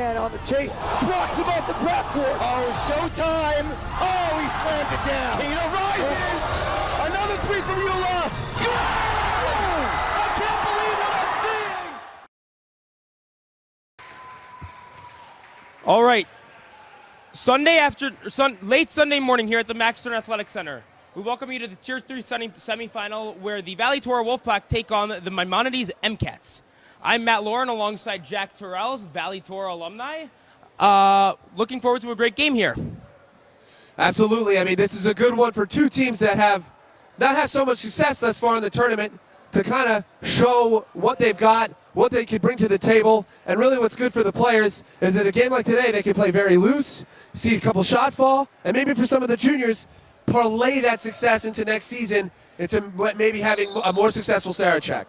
man on the chase. Blocks him off the backboard. Oh, showtime. Oh, he slammed it down. Kino rises. Another three from Eula. I can't believe what I'm seeing. All right. Late Sunday morning here at the Max Stern Athletic Center. We welcome you to the Tier 3 semifinal where the Valley Torah Wolfpack take on the Maimonides MCATs. I'm Matt Lauren alongside Jack Terrells, Valley Torah alumni. Looking forward to a great game here. Absolutely. I mean, this is a good one for two teams that have not had so much success thus far in the tournament to kind of show what they've got, what they can bring to the table, and really what's good for the players is that a game like today, they can play very loose, see a couple shots fall, and maybe for some of the juniors, parlay that success into next season into maybe having a more successful Sarachek.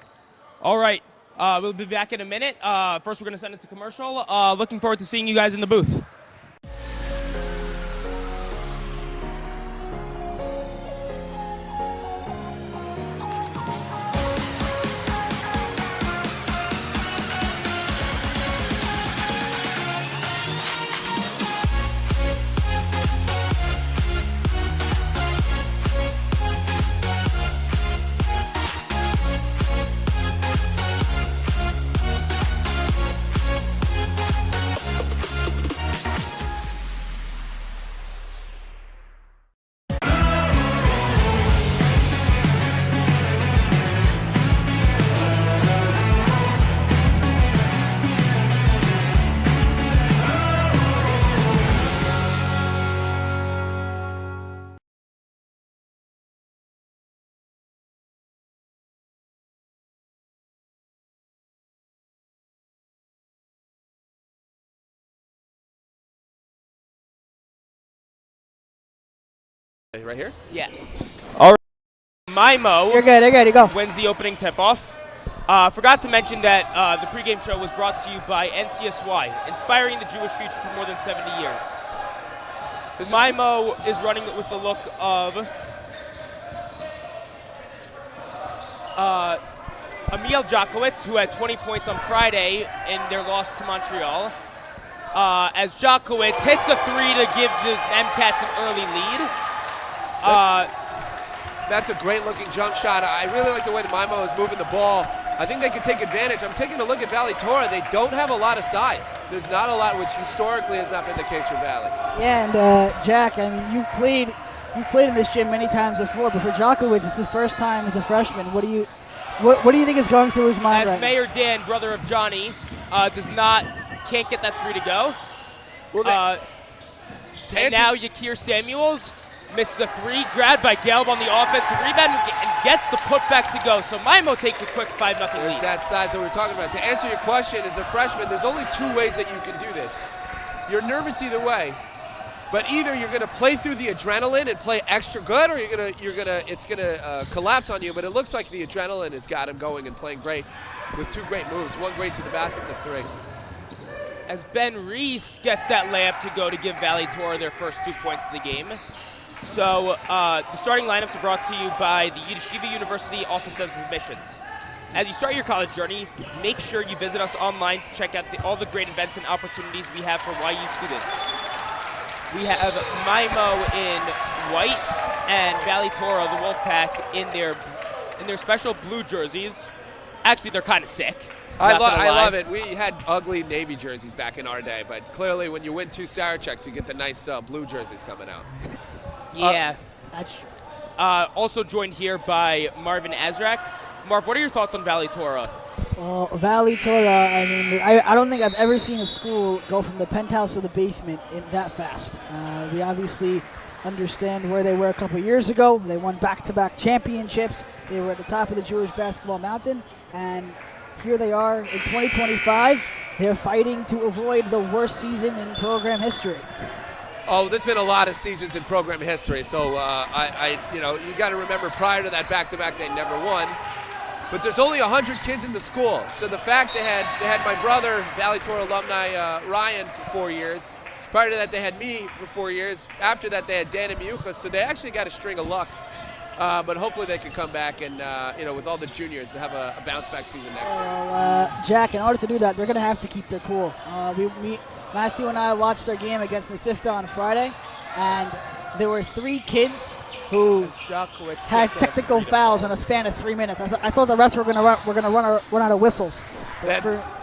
All right. We'll be back in a minute. First, we're going to send it to commercial. Looking forward to seeing you guys in the booth. Right here? Yeah. All right. Maimo. You're good, you go. Wins the opening tip-off. Forgot to mention that the pregame show was brought to you by NCSY, inspiring the Jewish future for more than 70 years. Maimo is running with the look of Emil Jokowitz, who had 20 points on Friday in their loss to Montreal. As Jokowitz hits a three to give the MCATs an early lead. That's a great-looking jump shot. I really like the way that Maimo is moving the ball. I think they can take advantage. I'm taking a look at Valley Torah. They don't have a lot of size. There's not a lot, which historically has not been the case for Valley. Yeah, and Jack, I mean, you've played in this gym many times before, but for Jokowitz, it's his first time as a freshman. What do you think is going through his mind As right Mayor Dan, brother of Johnny, can't get that three to go. Well, and now Yakir Samuels misses a three, grabbed by Gelb on the offensive rebound and gets the putback to go. So Maimo takes a quick 5-0 lead. There's that size that we're talking about. To answer your question, as a freshman, there's only two ways that you can do this. You're nervous either way, but either you're going to play through the adrenaline and play extra good, or it's gonna collapse on you. But it looks like the adrenaline has got him going and playing great with two great moves. One great to the basket and a three. As Ben Reese gets that layup to go to give Valley Torah their first 2 points of the game. So the starting lineups are brought to you by the Yeshiva University Office of Admissions. As you start your college journey, make sure you visit us online to check out all the great events and opportunities we have for YU students. We have Maimo in white and Valley Torah, the Wolfpack, in their special blue jerseys. Actually, they're kind of sick. I love it. We had ugly Navy jerseys back in our day, but clearly when you win two Saracheks, you get the nice blue jerseys coming out. Yeah. That's true. Also joined here by Marvin Azrak. Marv, what are your thoughts on Valley Torah? Well, Valley Torah, I mean, I don't think I've ever seen a school go from the penthouse to the basement that fast. We obviously understand where they were a couple years ago. They won back-to-back championships. They were at the top of the Jewish basketball mountain, and here they are in 2025. They're fighting to avoid the worst season in program history. Oh, there's been a lot of seasons in program history, so you got to remember prior to that back-to-back they never won. But there's only 100 kids in the school, so the fact they had my brother, Valley Torah alumni Ryan, for 4 years. Prior to that, they had me for 4 years. After that, they had Dan and Miucha, so they actually got a string of luck. But hopefully they can come back and, with all the juniors, to have a bounce-back season next year. Well, Jack, in order to do that, they're going to have to keep their cool. Matthew and I watched our game against Mesivta on Friday, and there were 3 kids who had technical fouls in a span of 3 minutes. I thought the rest were going to run out of whistles. But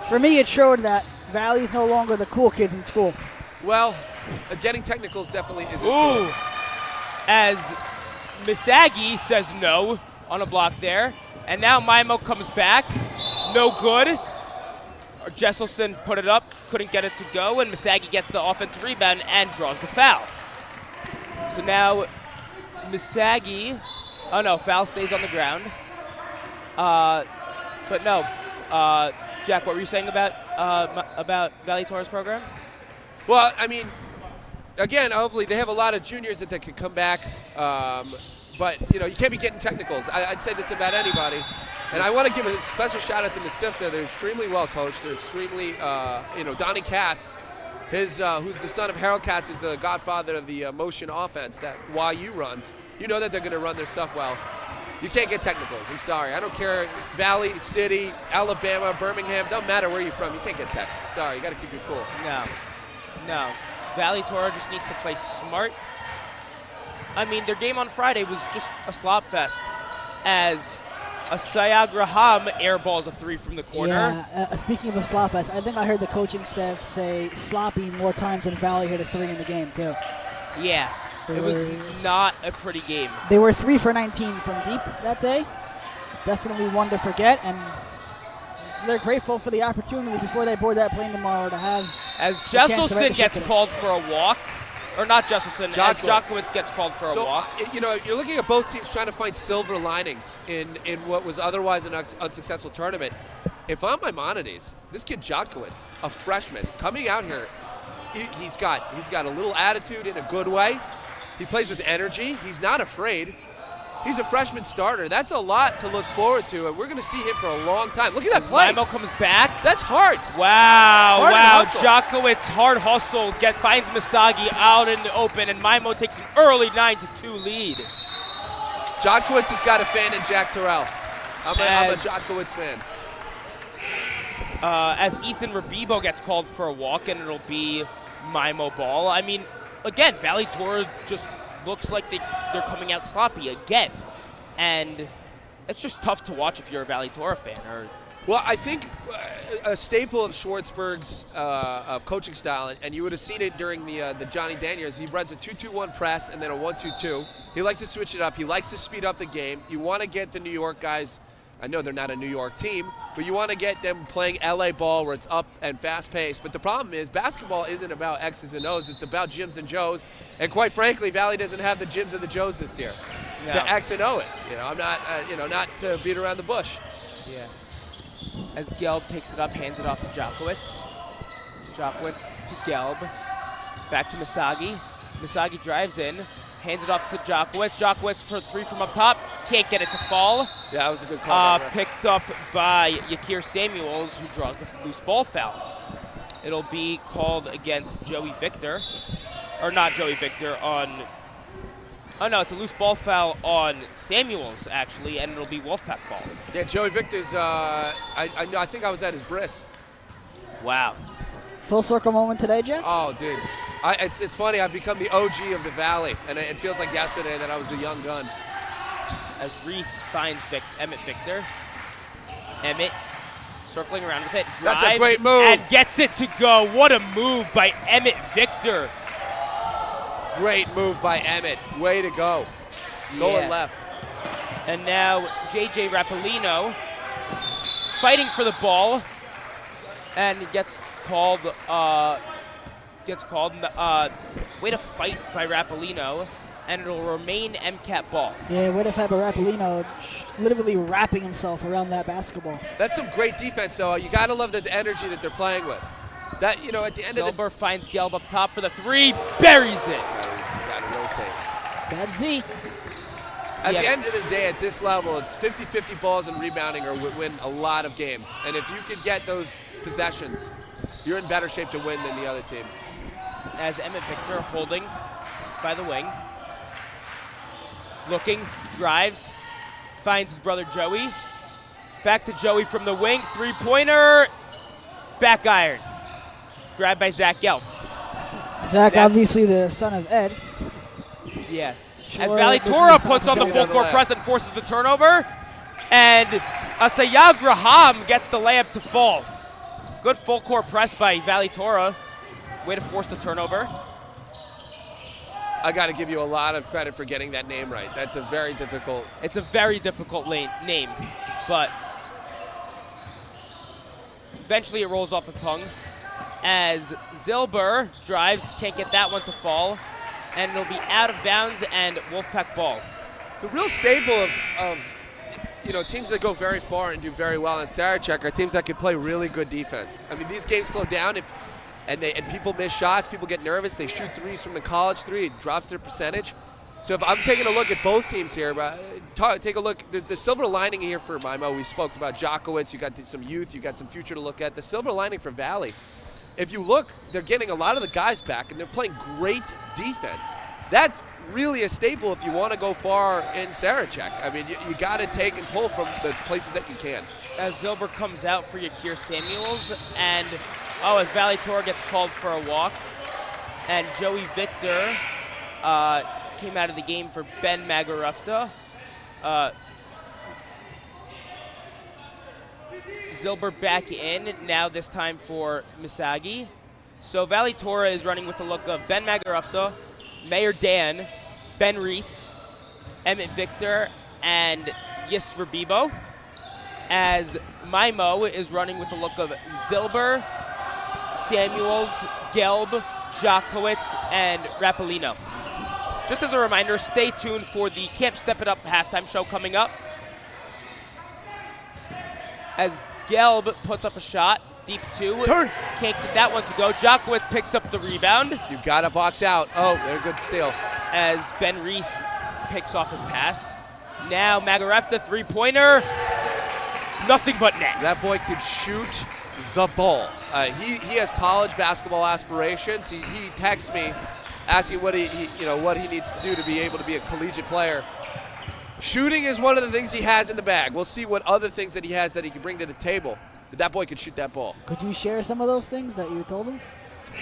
for me, it showed that Valley's no longer the cool kids in school. Well, getting technicals definitely isn't Ooh, cool. as Misagi says no on a block there. And now Maimo comes back. No good. Jesselson put it up, couldn't get it to go, and Misagi gets the offensive rebound and draws the foul. So now Misagi, oh no, foul stays on the ground. But no, Jack, what were you saying about Valley Torah's program? Well, I mean, again, hopefully they have a lot of juniors that could come back, but you can't be getting technicals. I'd say this about anybody. And I want to give a special shout out to Mesivta. They're extremely well coached. They're extremely, Donnie Katz, who's the son of Harold Katz, who's the godfather of the motion offense that YU runs. You know that they're going to run their stuff well. You can't get technicals. I'm sorry. I don't care. Valley, City, Alabama, Birmingham, doesn't matter where you're from. You can't get techs. Sorry, you got to keep your cool. No. Valley Torah just needs to play smart. I mean, their game on Friday was just a slop fest as Asayag Raham airballs a 3 from the corner. Yeah, speaking of a slop fest, I think I heard the coaching staff say sloppy more times than Valley hit a 3 in the game, too. Yeah, it was not a pretty game. They were 3 for 19 from deep that day. Definitely one to forget, and they're grateful for the opportunity before they board that plane tomorrow to have. As Jesselson gets called for a walk, or not Jesselson, as Jokowitz gets called for a walk. You're looking at both teams trying to find silver linings in what was otherwise an unsuccessful tournament. If I'm Maimonides, this kid Jokowitz, a freshman, coming out here, he's got a little attitude in a good way. He plays with energy. He's not afraid. He's a freshman starter. That's a lot to look forward to, and we're going to see him for a long time. Look at that play. Maimo comes back. That's hard. Wow. Jokowitz, hard hustle, finds Misagi out in the open, and Maimo takes an early 9-2 lead. Jokowitz has got a fan in Jack Terrell. I'm a Jokowitz fan. As Ethan Rabibo gets called for a walk, and it'll be Maimo ball. I mean, again, Valley Torah just looks like they're coming out sloppy again. And it's just tough to watch if you're a Valley Torah fan. Well, I think a staple of Schwartzberg's of coaching style, and you would have seen it during the Johnny Dan years, he runs a 2-2-1 press and then a 1-2-2. He likes to switch it up. He likes to speed up the game. You want to get the New York guys, I know they're not a New York team, but you want to get them playing LA ball where it's up and fast-paced. But the problem is basketball isn't about X's and O's. It's about Jims and Joes. And quite frankly, Valley doesn't have the Jims and the Joes this year to X and O it. I'm not, not to beat around the bush. Yeah. As Gelb takes it up, hands it off to Jokowitz. Jokowitz to Gelb. Back to Misagi. Misagi drives in. Hands it off to Jokowitz. Jokowitz for 3 from up top. Can't get it to fall. Yeah, that was a good call. Picked up by Yakir Samuels, who draws the loose ball foul. It'll be called against Joey Victor. Or not Joey Victor, oh no, it's a loose ball foul on Samuels, actually, and it'll be Wolfpack ball. Yeah, Joey Victor's, I think I was at his bris. Wow. Full circle moment today, Jack? Oh, dude. It's funny, I've become the OG of the Valley, and it feels like yesterday that I was the young gun. As Reese finds Emmett Victor. Emmett circling around with it, drives, that's a great move, and gets it to go. What a move by Emmett Victor. Great move by Emmett. Way to go. Going left. And now J.J. Rappolino fighting for the ball, and gets called. Way to fight by Rappolino, and it'll remain MCAT ball. Yeah, way to fight by Rappolino, literally wrapping himself around that basketball. That's some great defense, though. You got to love the energy that they're playing with. That, at the end Silber finds Gelb up top for the 3, buries it. Got to rotate. That's Z. At the end of the day, at this level, it's 50-50 balls and rebounding or win a lot of games. And if you could get those possessions, you're in better shape to win than the other team. As Emmett Victor holding by the wing. Looking, drives, finds his brother Joey. Back to Joey from the wing, 3-pointer, back iron. grabbed by Zach Gelb. Zach, obviously the son of Ed. Yeah. Sure, As Valley Torah puts on the Give me full another court layup. press and forces the turnover. And Asayag Raham gets the layup to fall. Good full court press by Valley Torah. Way to force the turnover. I got to give you a lot of credit for getting that name right. That's a very difficult. It's a very difficult name, but eventually it rolls off the tongue. As Zilber drives, can't get that one to fall, and it'll be out of bounds and Wolfpack ball. The real staple of teams that go very far and do very well in Sarachek are teams that can play really good defense. I mean, these games slow down and people miss shots, people get nervous, they shoot threes from the college three, it drops their percentage. So if I'm taking a look at both teams here, take a look, the silver lining here for Maimo, we spoke about Jokowitz, you got some youth, you got some future to look at. The silver lining for Valley, if you look, they're getting a lot of the guys back and they're playing great defense. That's really a staple if you want to go far in Sarachek. I mean, you got to take and pull from the places that you can. As Zilber comes out for Yakir Samuels, and as Valley Torah gets called for a walk, and Joey Victor came out of the game for Ben Magarufta. Zilber back in, now this time for Misagi. So Valley Torah is running with the look of Ben Magarufta, Mayor Dan, Ben Reese, Emmett Victor, and Yisra Bibo. As Maimo is running with the look of Zilber, Samuels, Gelb, Jokowitz, and Rappolino. Just as a reminder, stay tuned for the Camp Step It Up halftime show coming up. As Gelb puts up a shot, deep two. Turn. Can't get that one to go. Jokowitz picks up the rebound. You got to box out. Oh, they're a good steal. As Ben Reese picks off his pass. Now Magarefta, three-pointer. Nothing but net. That boy could shoot the ball. He has college basketball aspirations. He texts me asking what he needs to do to be able to be a collegiate player. Shooting is one of the things he has in the bag. We'll see what other things that he has that he can bring to the table. But that boy could shoot that ball. Could you share some of those things that you told him?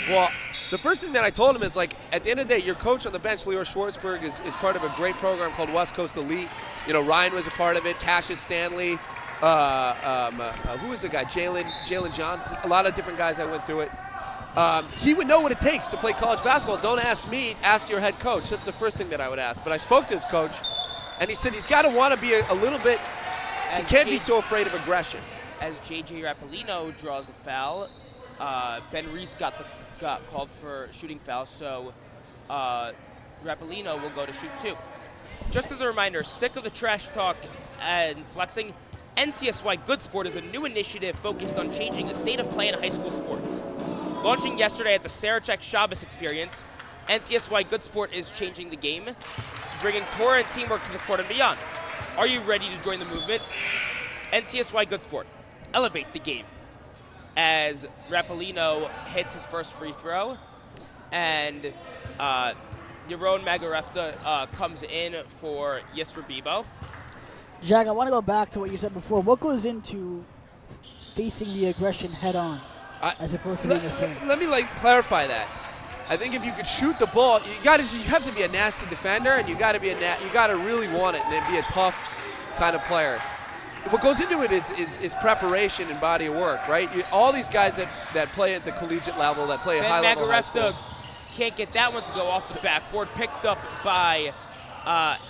Well, the first thing that I told him is, like, at the end of the day, your coach on the bench, Leor Schwartzberg, is part of a great program called West Coast Elite. Ryan was a part of it, Cassius Stanley, who was the guy? Jalen Johnson, a lot of different guys that went through it. He would know what it takes to play college basketball. Don't ask me, ask your head coach. That's the first thing that I would ask. But I spoke to his coach, and he said he's got to want to be a little bit, he can't be so afraid of aggression. As J.J. Rappolino draws a foul, Ben Reese got called for shooting foul, so Rappolino will go to shoot two. Just as a reminder, sick of the trash talk and flexing, NCSY Good Sport is a new initiative focused on changing the state of play in high school sports. Launching yesterday at the Sarachek Shabbos Experience, NCSY Good Sport is changing the game, bringing Torah and teamwork to the court and beyond. Are you ready to join the movement? NCSY Good Sport. Elevate the game. As Rappolino hits his first free throw, and Yaron Magarefta comes in for Yisra Bibo. Jack, I want to go back to what you said before. What goes into facing the aggression head on as opposed to being a fan? Let me clarify that. I think if you could shoot the ball, you have to be a nasty defender, and you got to really want it and be a tough kind of player. What goes into it is preparation and body of work, right? All these guys that play at the collegiate level, that play at high level high school. Magarefta can't get that one to go off the backboard, picked up by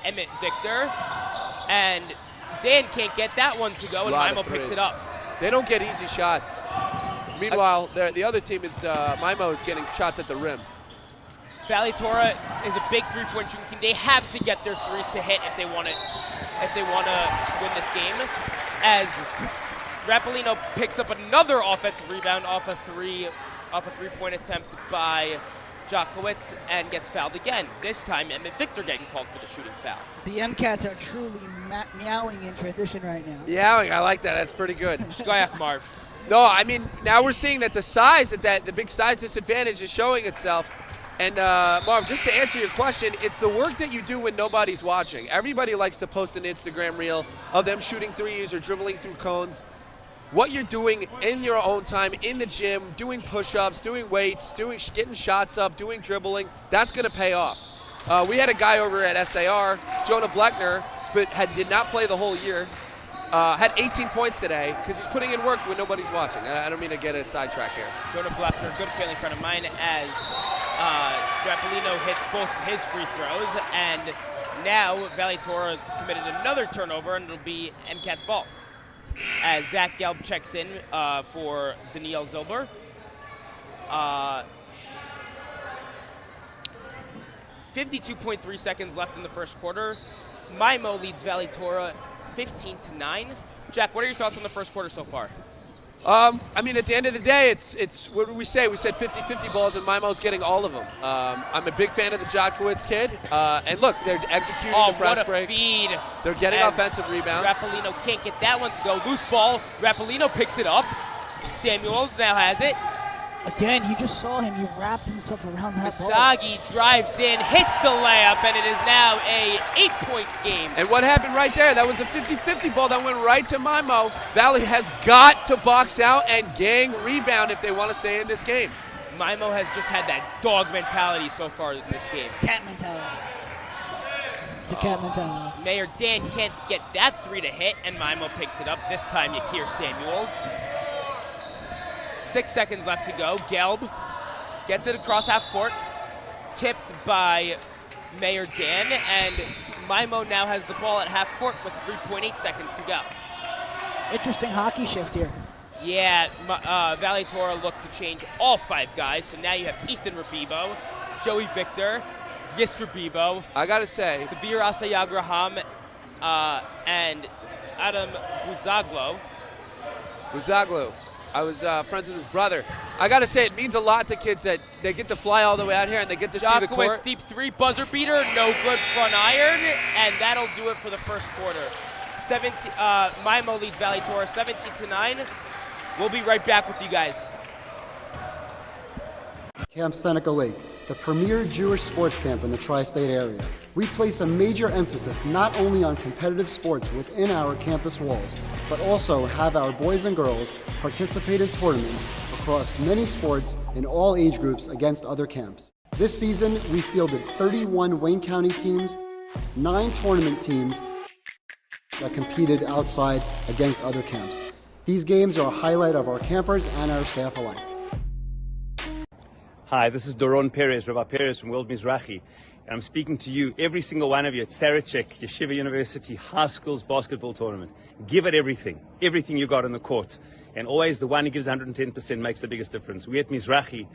Emmett Victor, and Dan can't get that one to go, and Maimo picks it up. They don't get easy shots. Meanwhile, the other team is Maimo is getting shots at the rim. Valley Torah is a big three-point shooting team. They have to get their threes to hit if they want to win this game. As Rappolino picks up another offensive rebound off a three-point attempt by Jokowitz and gets fouled again. This time, Emmett Victor getting called for the shooting foul. The MCATs are truly meowing in transition right now. Meowing, I like that. That's pretty good. Shkoyach Marv. No, I mean, now we're seeing that the big size disadvantage is showing itself. And Marv, just to answer your question, it's the work that you do when nobody's watching. Everybody likes to post an Instagram reel of them shooting threes or dribbling through cones. what you're doing in your own time, in the gym, doing push-ups, doing weights, getting shots up, doing dribbling, that's going to pay off. We had a guy over at SAR, Jonah Bleckner, but did not play the whole year, had 18 points today because he's putting in work when nobody's watching. I don't mean to get a sidetrack here. Jonah Bleckner, good family friend of mine, as Rappolino hits both his free throws, and now Valley Torah committed another turnover, and it'll be MCAT's ball. As Zach Gelb checks in for Danielle Zilber. 52.3 seconds left in the first quarter. Maimo leads Valley Torah 15-9. Jack, what are your thoughts on the first quarter so far? I mean, at the end of the day, it's what did we say? We said 50-50 balls, and Maimo's getting all of them. I'm a big fan of the Jodkowitz kid. And look, they're executing the press break. What a feed. They're getting offensive rebounds. Rappolino can't get that one to go. Loose ball. Rappolino picks it up. Samuels now has it. Again, you just saw him. He wrapped himself around that ball. Misagi drives in, hits the layup, and it is now a 8-point game. And what happened right there? That was a 50-50 ball that went right to Maimo. Valley has got to box out and gang rebound if they want to stay in this game. Maimo has just had that dog mentality so far in this game. Cat mentality. It's a cat mentality. Mayor Dan can't get that three to hit, and Maimo picks it up. This time, Yakir Samuels. 6 seconds left to go. Gelb gets it across half court, tipped by Mayor Dan, and Maimo now has the ball at half court with 3.8 seconds to go. Interesting hockey shift here. Yeah, Valley Torah looked to change all 5 guys, so now you have Ethan Rabibo, Joey Victor, Yis Rabibo. I gotta say, Tavir Asayagraham, and Adam Buzaglo. Buzaglu. I was friends with his brother. I got to say, it means a lot to kids that they get to fly all the way out here and they get to see the court. Deep three, buzzer beater, no good, front iron, and that'll do it for the first quarter. Maimo leads Valley Torah 17-9. We'll be right back with you guys. Camp Seneca Lake, the premier Jewish sports camp in the tri-state area. We place a major emphasis not only on competitive sports within our campus walls, but also have our boys and girls participate in tournaments across many sports in all age groups against other camps. This season, we fielded 31 Wayne County teams, 9 tournament teams that competed outside against other camps. These games are a highlight of our campers and our staff alike. Hi, this is Doron Perez, Rabbi Perez from World Mizrahi, and I'm speaking to you, every single one of you at Sarachek, Yeshiva University High School's basketball tournament. Give it everything you got on the court, and always the one who gives 110% makes the biggest difference. We at Mizrahi,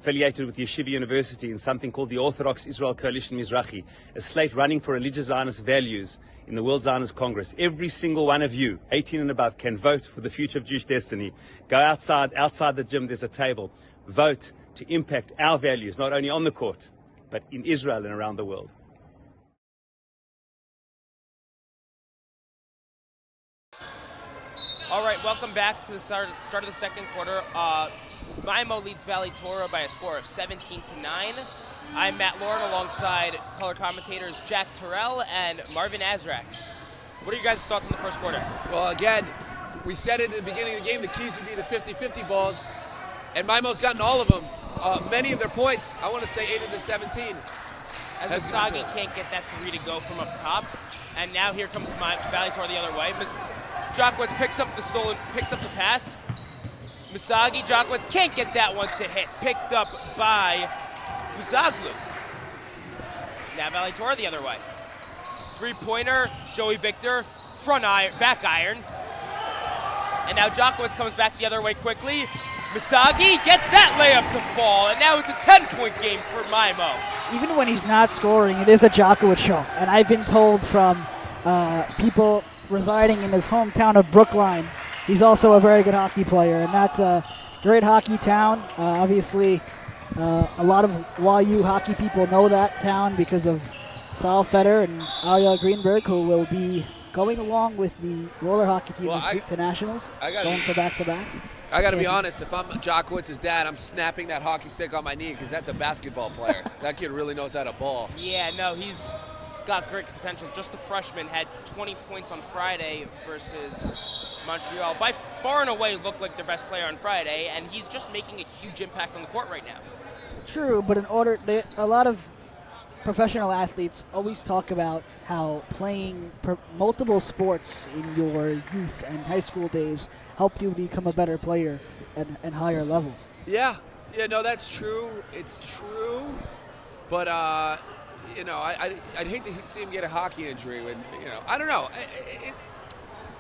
affiliated with Yeshiva University in something called the Orthodox Israel Coalition Mizrahi, a slate running for religious Zionist values in the World Zionist Congress. Every single one of you, 18 and above, can vote for the future of Jewish destiny. Go outside the gym, there's a table. Vote to impact our values, not only on the court, but in Israel and around the world. All right, welcome back to the start of the second quarter. Maimo leads Valley Torah by a score of 17-9. I'm Matt Lauren alongside color commentators Jack Terrell and Marvin Azrak. What are your guys' thoughts on the first quarter? Well, again, we said it at the beginning of the game, the keys would be the 50-50 balls, and Maimo's gotten all of them. Many of their points, I want to say 8 of the 17. As Misagi can't get that three to go from up top, and now here comes Valley Torah the other way. Jockwitz picks up the pass. Misagi, Jockwitz can't get that one to hit. Picked up by Buzaglu. Now Valley Torah the other way. Three-pointer, Joey Victor, back iron. And now Jockwitz comes back the other way quickly. Misagi gets that layup to fall, and now it's a 10-point game for Maimo. Even when he's not scoring, it is the Jockwitz show. And I've been told from people residing in his hometown of Brookline, he's also a very good hockey player, and that's a great hockey town. Obviously, a lot of YU hockey people know that town because of Sal Feder and Ariel Greenberg, who will be going along with the roller hockey team this week to nationals, going for back-to-back. I got to be honest, if I'm Jockwitz's dad, I'm snapping that hockey stick on my knee because that's a basketball player. That kid really knows how to ball. Yeah, no, he's got great potential. Just a freshman, had 20 points on Friday versus Montreal by far and away looked like their best player on Friday, and he's just making a huge impact on the court right now. True, but a lot of professional athletes always talk about how playing multiple sports in your youth and high school days help you become a better player at higher levels. Yeah, no, that's true. It's true, but I'd hate to see him get a hockey injury when I don't know.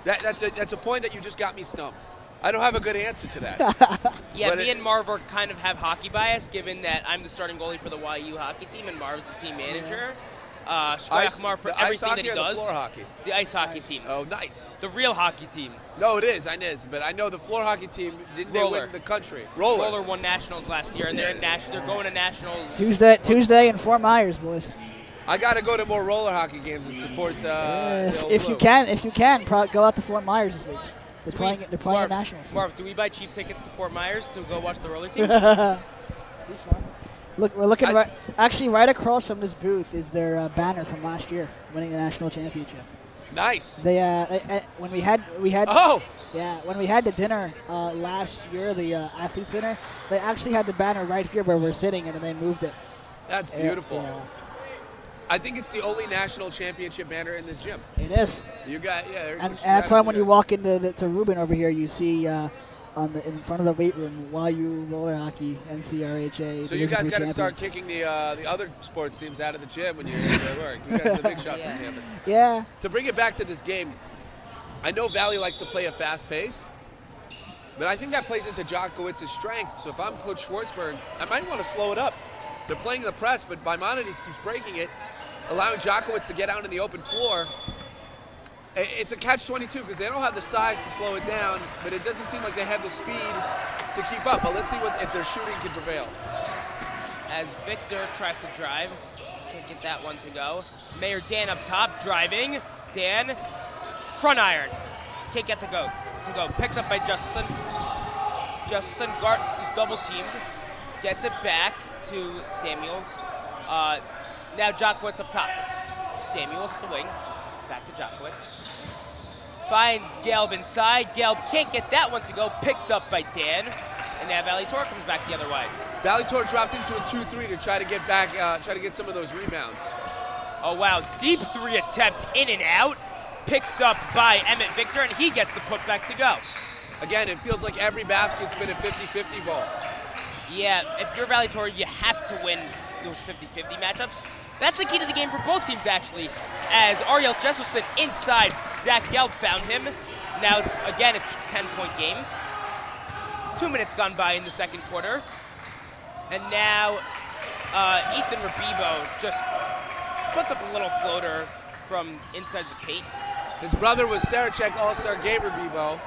That's a point that you just got me stumped. I don't have a good answer to that. Yeah, me and Marv are kind of have hockey bias, given that I'm the starting goalie for the YU hockey team and Marv's the team manager. Marv for everything that he does. The floor hockey? The ice hockey team. Oh, nice. The real hockey team. No, it is. But I know the floor hockey team, didn't they win the country? Roller won nationals last year, and they're going to nationals. Tuesday in Fort Myers, boys. I got to go to more roller hockey games and support the if you can, go out to Fort Myers this week. They're playing at nationals. Marv, do we buy cheap tickets to Fort Myers to go watch the roller team? Look, we're looking right across from this booth is their banner from last year, winning the national championship. Nice. They when we had Oh. Yeah, when we had the dinner last year, the athletes dinner, they actually had the banner right here where we're sitting, and then they moved it. That's beautiful. I think it's the only national championship banner in this gym. It is. You got and that's why when you walk into to Ruben over here, you see in front of the weight room YU roller hockey NCRHA. So you guys got to start kicking the other sports teams out of the gym when you're at work. You guys are the big shots on campus. Yeah. To bring it back to this game, I know Valley likes to play a fast pace, but I think that plays into Jockowitz's strength. So if I'm Coach Schwartzberg, I might want to slow it up. They're playing the press, but Maimonides keeps breaking it, allowing Jocowitz to get out in the open floor. It's a catch-22 because they don't have the size to slow it down, but it doesn't seem like they have the speed to keep up. But let's see if their shooting can prevail. As Victor tries to drive, can't get that one to go. Mayor Dan up top, driving. Dan, front iron. Can't get to go. Picked up by Justin. Justin Gart is double-teamed. Gets it back to Samuels. Now Jocowitz up top. Samuels the wing. Back to Jocowitz. Finds Gelb inside. Gelb can't get that one to go. Picked up by Dan. And now Valley Torah comes back the other way. Valley Torah dropped into a 2-3 to try to get back, try to get some of those rebounds. Oh, wow. Deep three attempt in and out. Picked up by Emmett Victor, and he gets the putback to go. Again, it feels like every basket's been a 50-50 ball. Yeah, if you're Valley Torah, you have to win those 50-50 matchups. That's the key to the game for both teams, actually, as Ariel Jesselson inside. Zach Gelb found him. Now, it's a 10-point game. 2 minutes gone by in the second quarter. And now, Ethan Rabibo just puts up a little floater from inside the paint. His brother was Sarachek All-Star Gabe Rabibo.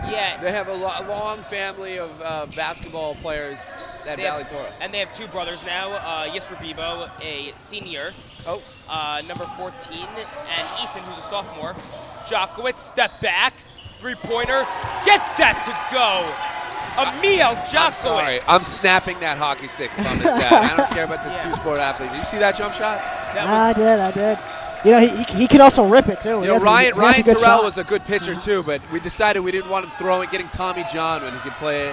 Yeah. They have a long family of basketball players at Valley Torah. And they have two brothers now, Yosef Rabibo, a senior, number 14, and Ethan, who's a sophomore. Jocowitz, step back, three-pointer, gets that to go. Emil Jocowitz. I'm snapping that hockey stick if I'm his dad. I don't care about this two-sport athlete. Did you see that jump shot? I did. You know, he could also rip it, too. Ryan Terrell was a good pitcher, too, but we decided we didn't want him getting Tommy John when he could play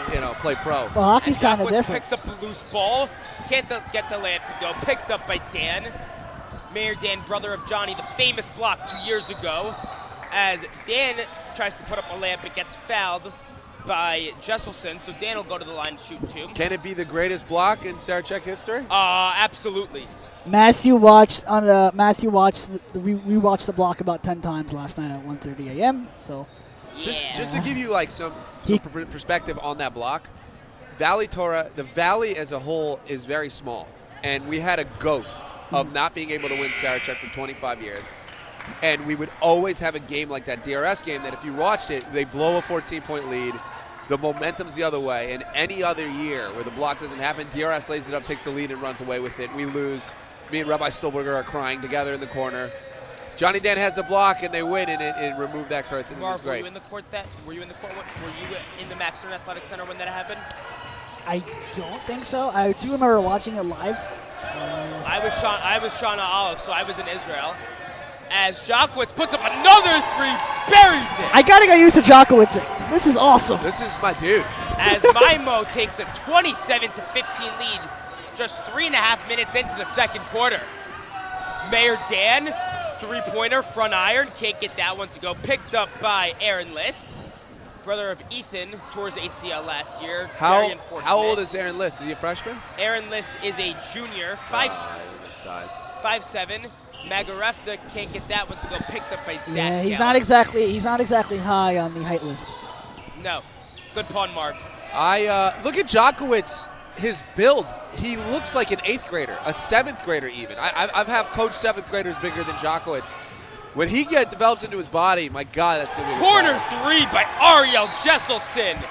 pro. Well, hockey's kind of different. Picks up a loose ball. Can't get the layup to go. Picked up by Dan. Mayor Dan, brother of Johnny, the famous block 2 years ago. As Dan tries to put up a layup, it gets fouled by Jesselson, so Dan will go to the line to shoot two. Can it be the greatest block in Sarachek history? Absolutely. We watched the block about 10 times last night at 1:30 a.m. So, just to give you some perspective on that block, Valley Torah, the Valley as a whole is very small, and we had a ghost of not being able to win Sarachek for 25 years, and we would always have a game like that DRS game that if you watched it, they blow a 14-point lead. The momentum's the other way, and any other year where the block doesn't happen, DRS lays it up, takes the lead, and runs away with it. We lose. Me and Rabbi Stolberger are crying together in the corner. Johnny Dan has the block, and they win, and it removed that curse, and it was great. Were you in the court? Were you in the Max Stern Athletic Center when that happened? I don't think so. I do remember watching it live. I was Shauna Olive, so I was in Israel. As Jocowitz puts up another three buries it. I gotta get used to Djokovic. This is awesome. This is my dude. As Maimo takes a 27-15 lead just 3.5 minutes into the second quarter. Mayor Dan, three-pointer, front iron, can't get that one to go. Picked up by Aaron List, brother of Ethan, tore his ACL last year. Very unfortunate. How old is Aaron List? Is he a freshman? Aaron List is a junior, 5'7". Magarefta can't get that one to go. Picked up by Zach. Yeah, he's Gallup. not exactly high on the height list. No, good pawn, Marv. Look at Djokovic. His build, he looks like an 8th grader, a 7th grader even. I've had coached 7th graders bigger than Djokovic. When he develops into his body, my God, that's going to be a Corner three by Ariel Jesselson.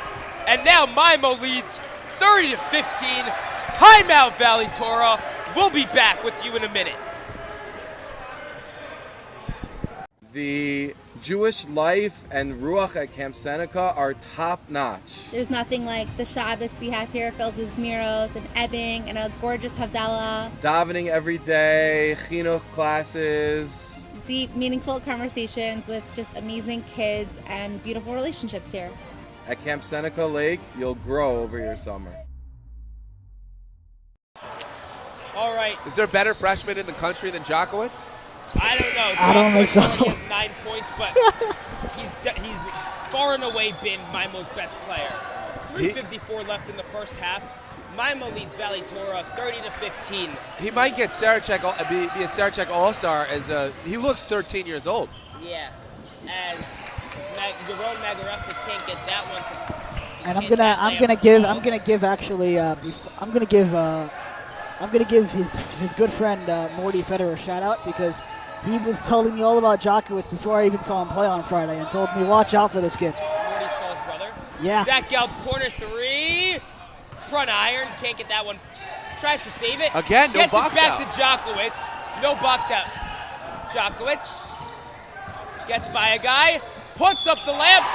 And now Maimo leads 30-15. Timeout, Valley Torah. We'll be back with you in a minute. The Jewish life and Ruach at Camp Seneca are top-notch. There's nothing like the Shabbos we have here, filled with Zmiros and Ebbing and a gorgeous Havdalah. Davening every day, chinuch classes. Deep, meaningful conversations with just amazing kids and beautiful relationships here. At Camp Seneca Lake, you'll grow over your summer. All right. Is there a better freshman in the country than Djokovic? I don't know. I don't think so. He has 9 points, but he's far and away been Maimo's best player. 3:54 left in the first half. Maimo leads Valley Torah 30-15. He might get Sarachek, be a Sarachek All-Star as he looks 13 years old. Yeah, as Yaron Magarefta can't get that one. And I'm gonna give his good friend Morty Federer a shout out because he was telling me all about Djokovic before I even saw him play on Friday and told me watch out for this kid. Morty saw his brother. Yeah. Zach Gelb, corner three, front iron, can't get that one. Tries to save it. Again, no box out. Gets it back to Djokovic. No box out. Djokovic gets by a guy, puts up the lamp,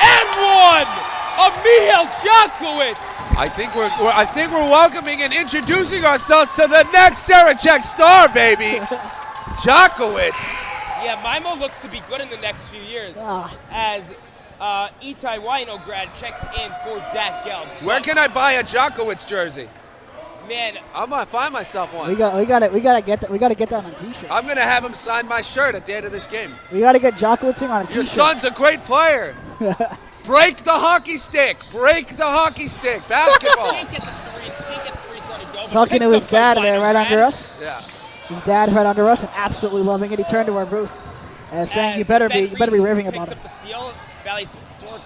and one of Mihail Djokovic. I think we're welcoming and introducing ourselves to the next Sarachek star, baby. Djokovic. Yeah, Maimo looks to be good in the next few years as Eitan Winograd checks in for Zach Gelb. Where can I buy a Djokovic jersey? Man, I'm gonna find myself one. We gotta get that on a t-shirt. I'm gonna have him sign my shirt at the end of this game. We gotta get Djokovic on a t-shirt. Your son's a great player. Break the hockey stick. Break the hockey stick. Basketball. can't get the free throw to go. Talking to his dad there right under us. Yeah. His dad right under us and absolutely loving it. He turned to our booth and saying, "You better be raving about it." Picks up the steal. Valley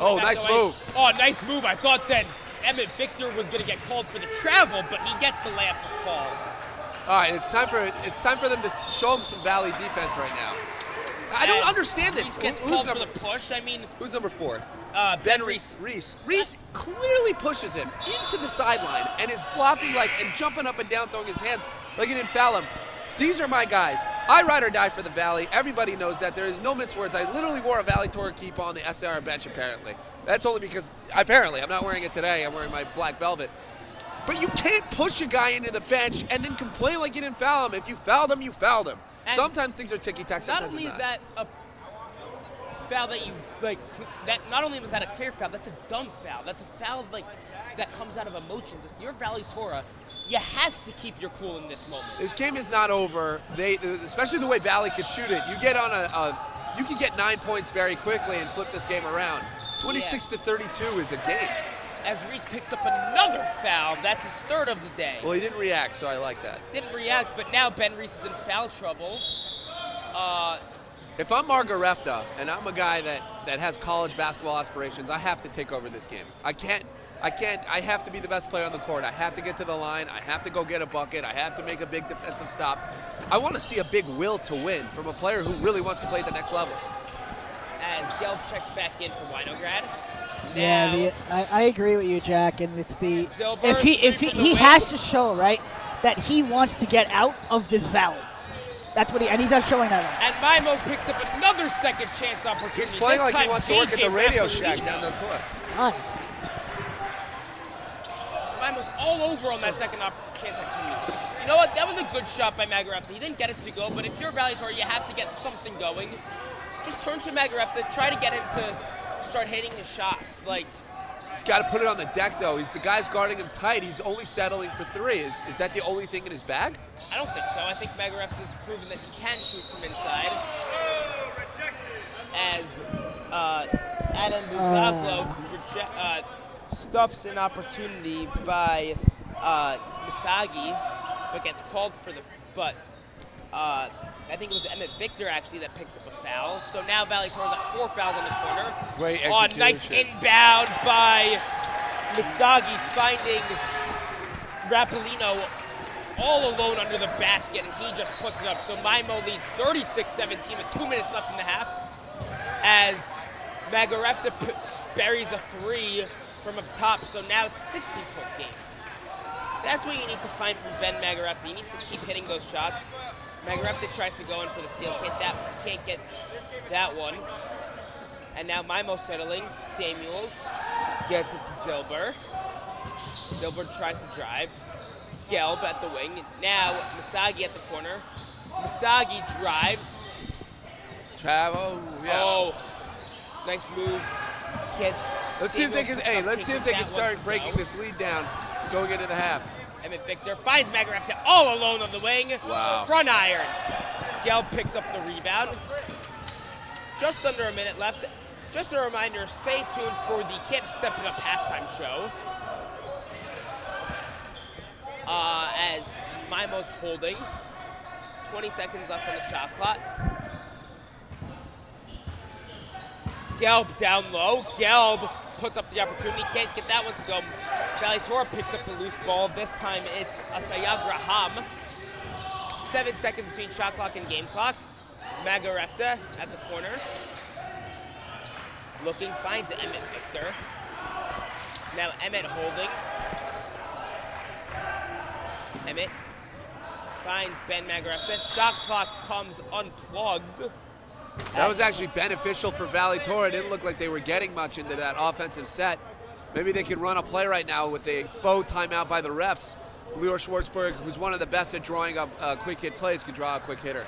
Oh, nice move. Oh, nice move. I thought that Emmett Victor was going to get called for the travel, but he gets the lamp to fall. All right, it's time for them to show him some Valley defense right now. I don't understand this. He gets called for the push. I mean, who's number 4? Ben Reese. Reese clearly pushes him into the sideline and is flopping and jumping up and down, throwing his hands like he didn't foul him. These are my guys. I ride or die for the Valley. Everybody knows that. There is no mince words. I literally wore a Valley Torah keep on the SAR bench, apparently. That's only because, apparently, I'm not wearing it today. I'm wearing my black velvet. But you can't push a guy into the bench and then complain like you didn't foul him. If you fouled him, you fouled him. And sometimes things are ticky-tack. Not only is that a foul that you, not only was that a clear foul, that's a dumb foul. That's a foul, that comes out of emotions. If you're Valley Torah, you have to keep your cool in this moment. This game is not over. Especially the way Valley could shoot it. You get on you can get 9 points very quickly and flip this game around. 26-32 is a game. As Reese picks up another foul, that's his third of the day. Well, he didn't react, so I like that. Didn't react, but now Ben Reese is in foul trouble. If I'm Magarefta and I'm a guy that has college basketball aspirations, I have to take over this game. I have to be the best player on the court. I have to get to the line. I have to go get a bucket. I have to make a big defensive stop. I want to see a big will to win from a player who really wants to play at the next level. As Gelb checks back in for Winograd. Yeah, I agree with you, Jack. And it's Zilber, if he has to show that he wants to get out of this valley. That's what and he's not showing that. And Maimo picks up another second chance opportunity. He's playing this like he wants to work at the Radio Shack down the court. Maimo's all over on that second chance opportunity. You know what? That was a good shot by Magarefta. He didn't get it to go, but if you're Valley Torah, you have to get something going. just turn to Magarefta, try to get him to start hitting his shots. Like, he's got to put it on the deck, though. The guy's guarding him tight. He's only settling for 3. Is that the only thing in his bag? I don't think so. I think Magarefta's proven that he can shoot from inside. As Adam Buzaglo stuffs an opportunity by Misagi, but gets called for the. But I think it was Emmett Victor actually that picks up a foul. So now Valley Torah's at 4 fouls on the corner. Great Oh, execution. nice inbound by Misagi, finding Rappolino all alone under the basket, and he just puts it up. So Maimo leads 36-17 with 2 minutes left in the half, as Magarefta buries a 3 from up top. So now it's a 16-point game. That's what you need to find from Ben Magarefta. He needs to keep hitting those shots. Magarefta tries to go in for the steal, can't get that one. And now Maimo settling. Samuels gets it to Zilber. Zilber tries to drive. Gelb at the wing. Now Misagi at the corner. Misagi drives. Travel. Yeah. Oh, nice move. Let's see if they can. Hey, let's see if they can start breaking this lead down, going into the half. Emmett Victor finds Magarefta all alone on the wing. Wow. Front iron. Gelb picks up the rebound. Just under a minute left. Just a reminder, stay tuned for the Camp Step It Up halftime show. As Maimo's holding. 20 seconds left on the shot clock. Gelb down low. Gelb puts up the opportunity, can't get that one to go. Valley Torah picks up the loose ball. This time it's Asaya Graham. 7 seconds between shot clock and game clock. Magarefta at the corner. Looking, finds Emmett Victor. Now Emmett holding. Emmett finds Ben Magarefta. Shot clock comes unplugged. That was actually beneficial for Valley Torah. It didn't look like they were getting much into that offensive set. Maybe they can run a play right now with a faux timeout by the refs. Lior Schwartzberg, who's one of the best at drawing up quick hit plays, could draw a quick hitter.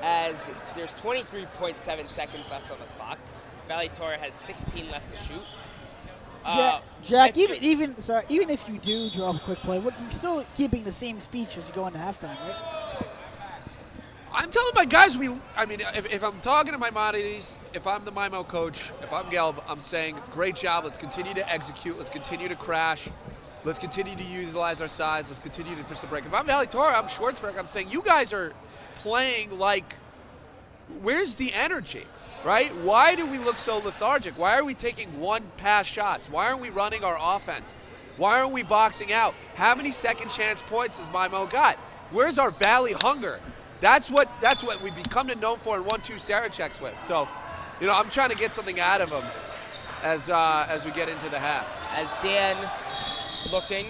As there's 23.7 seconds left on the clock. Valley Torah has 16 left to shoot. Jack, even if you do draw a quick play, you're still keeping the same speech as you go into halftime, right? I'm telling my guys, if I'm talking to Maimonides, if I'm the Maimo coach, if I'm Gelb, I'm saying, great job, let's continue to execute, let's continue to crash, let's continue to utilize our size, let's continue to push the break. If I'm Valley Torah, I'm Schwartzberg, I'm saying, you guys are playing like, where's the energy, right? Why do we look so lethargic? Why are we taking one-pass shots? Why aren't we running our offense? Why aren't we boxing out? How many second chance points has Maimo got? Where's our Valley hunger? That's what we've become known for and 1-2 Saracheks with. So, I'm trying to get something out of them as we get into the half. As Dan looking,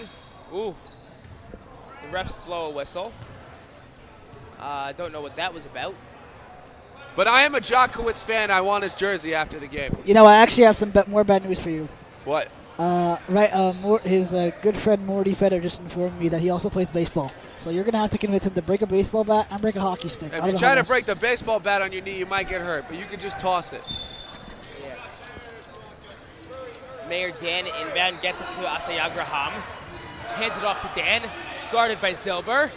the refs blow a whistle. I don't know what that was about. But I am a Jokowitz fan. I want his jersey after the game. I actually have some more bad news for you. What? His good friend Morty Feder just informed me that he also plays baseball. So you're going to have to convince him to break a baseball bat and break a hockey stick. If you try to break the baseball bat on your knee, you might get hurt, but you can just toss it. Yeah. Mayor Dan inbound gets it to Asaya Graham. Hands it off to Dan. Guarded by Zilber.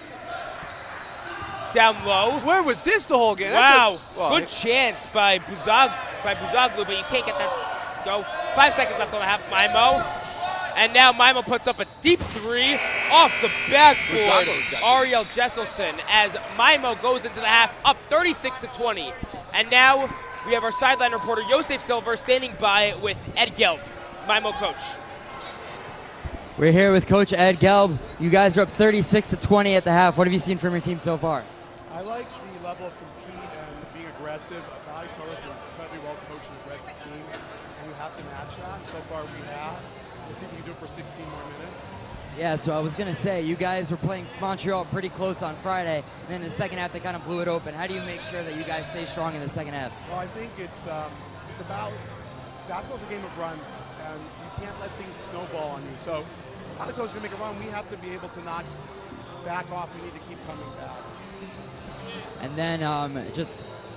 Down low. Where was this the whole game? Wow. Good chance by Buzaglu, but you can't get that go. 5 seconds left on the half. Maimo. And now Maimo puts up a deep 3 off the backboard. Ariel Jesselson as Maimo goes into the half up 36-20. And now we have our sideline reporter Yosef Silver standing by with Ed Gelb, Maimo coach. We're here with Coach Ed Gelb. You guys are up 36-20 at the half. What have you seen from your team so far? I like the level of compete and being aggressive. Valley Torah is an incredibly well-coached and aggressive team, and we have to match that. So far we have. We'll see if we can do it for 16 more minutes. Yeah, so I was going to say, you guys were playing Montreal pretty close on Friday, and then in the second half they kind of blew it open. How do you make sure that you guys stay strong in the second half? Well, I think it's about, basketball's a game of runs, and you can't let things snowball on you. So Valley Torah's going to make a run. We have to be able to not back off. We need to keep coming back. And then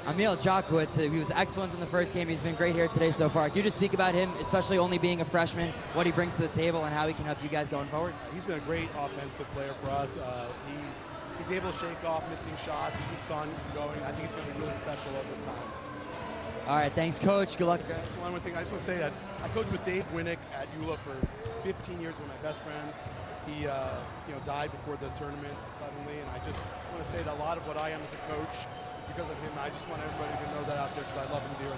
Emil Jokowitz, he was excellent in the first game. He's been great here today so far. Can you just speak about him, especially only being a freshman, what he brings to the table and how he can help you guys going forward? He's been a great offensive player for us. He's able to shake off missing shots. He keeps on going. I think he's going to be really special over time. All right, thanks, Coach. Good luck, guys. Just one more thing. I just want to say that I coached with Dave Winnick at EULA for 15 years, one of my best friends. He died before the tournament suddenly, and I just want to say that a lot of what I am as a coach is because of him. I just want everybody to know that out there because I love him dearly.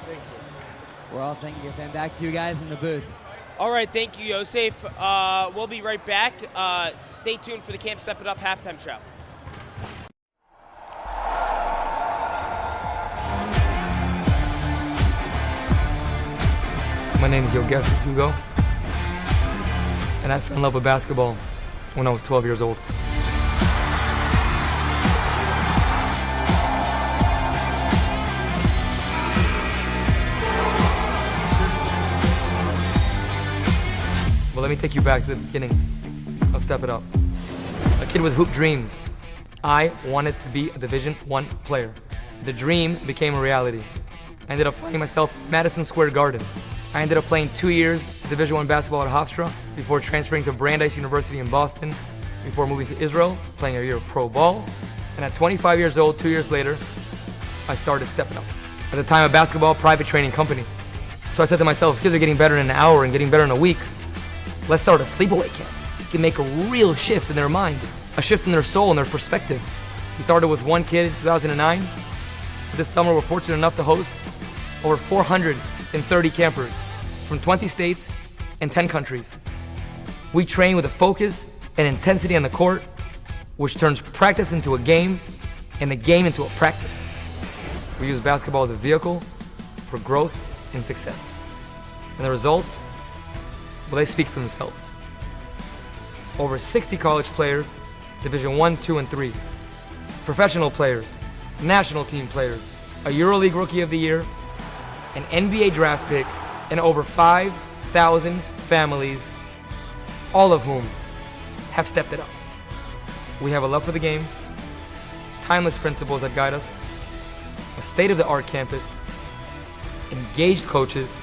Thank you. We're all thanking you, fam. Back to you guys in the booth. All right, thank you, Yosef. We'll be right back. Stay tuned for the Camp Step It Up halftime show. My name is Yosef Dugo, and I fell in love with basketball when I was 12 years old. Well, let me take you back to the beginning of Step It Up. A kid with hoop dreams. I wanted to be a Division I player. The dream became a reality. I ended up finding myself at Madison Square Garden. I ended up playing 2 years Division I basketball at Hofstra before transferring to Brandeis University in Boston, before moving to Israel, playing a year of pro ball. And at 25 years old, 2 years later, I started Step It Up. At the time, a basketball private training company. So I said to myself, if kids are getting better in an hour and getting better in a week, let's start a sleepaway camp. You can make a real shift in their mind, a shift in their soul and their perspective. We started with one kid in 2009. This summer, we're fortunate enough to host over 430 campers from 20 states and 10 countries. We train with a focus and intensity on the court, which turns practice into a game and the game into a practice. We use basketball as a vehicle for growth and success. And the results, well, they speak for themselves. Over 60 college players, Division I, II, and III. Professional players, national team players, a EuroLeague Rookie of the Year, an NBA draft pick, and over 5,000 families, all of whom have stepped it up. We have a love for the game, timeless principles that guide us, a state-of-the-art campus, engaged coaches.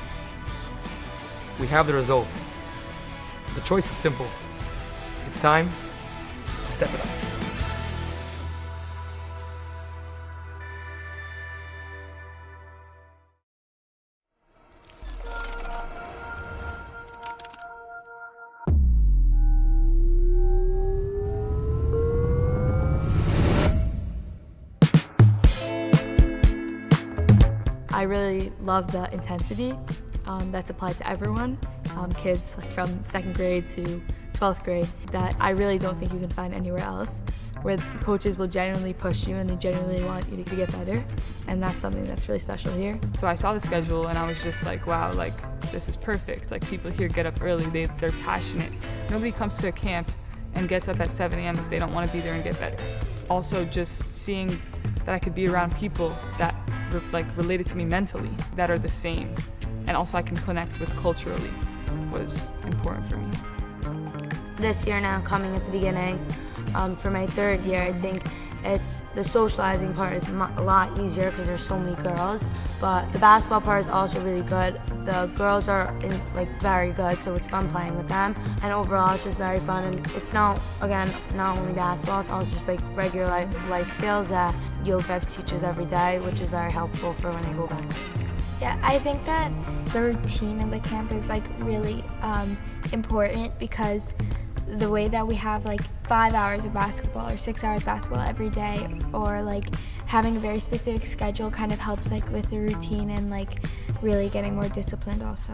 We have the results. The choice is simple. It's time to step it up. I really love the intensity that's applied to everyone, kids from 2nd grade to 12th grade, that I really don't think you can find anywhere else, where the coaches will genuinely push you and they genuinely want you to get better, and that's something that's really special here. So I saw the schedule and I was just like, wow, like this is perfect. Like people here get up early, they're passionate. Nobody comes to a camp and gets up at 7 a.m. if they don't want to be there and get better. Also just seeing that I could be around people that related to me mentally, that are the same, and also I can connect with culturally, was important for me. This year now, coming at the beginning, for my 3rd year, I think it's the socializing part is a lot easier because there's so many girls, but the basketball part is also really good. The girls are very good, so it's fun playing with them, and overall it's just very fun. And it's not only basketball, it's also just like regular life skills that Yosef teaches every day, which is very helpful for when I go back. Yeah, I think that the routine of the camp is really important, because the way that we have 5 hours of basketball or 6 hours of basketball every day, or having a very specific schedule kind of helps with the routine and really getting more disciplined also.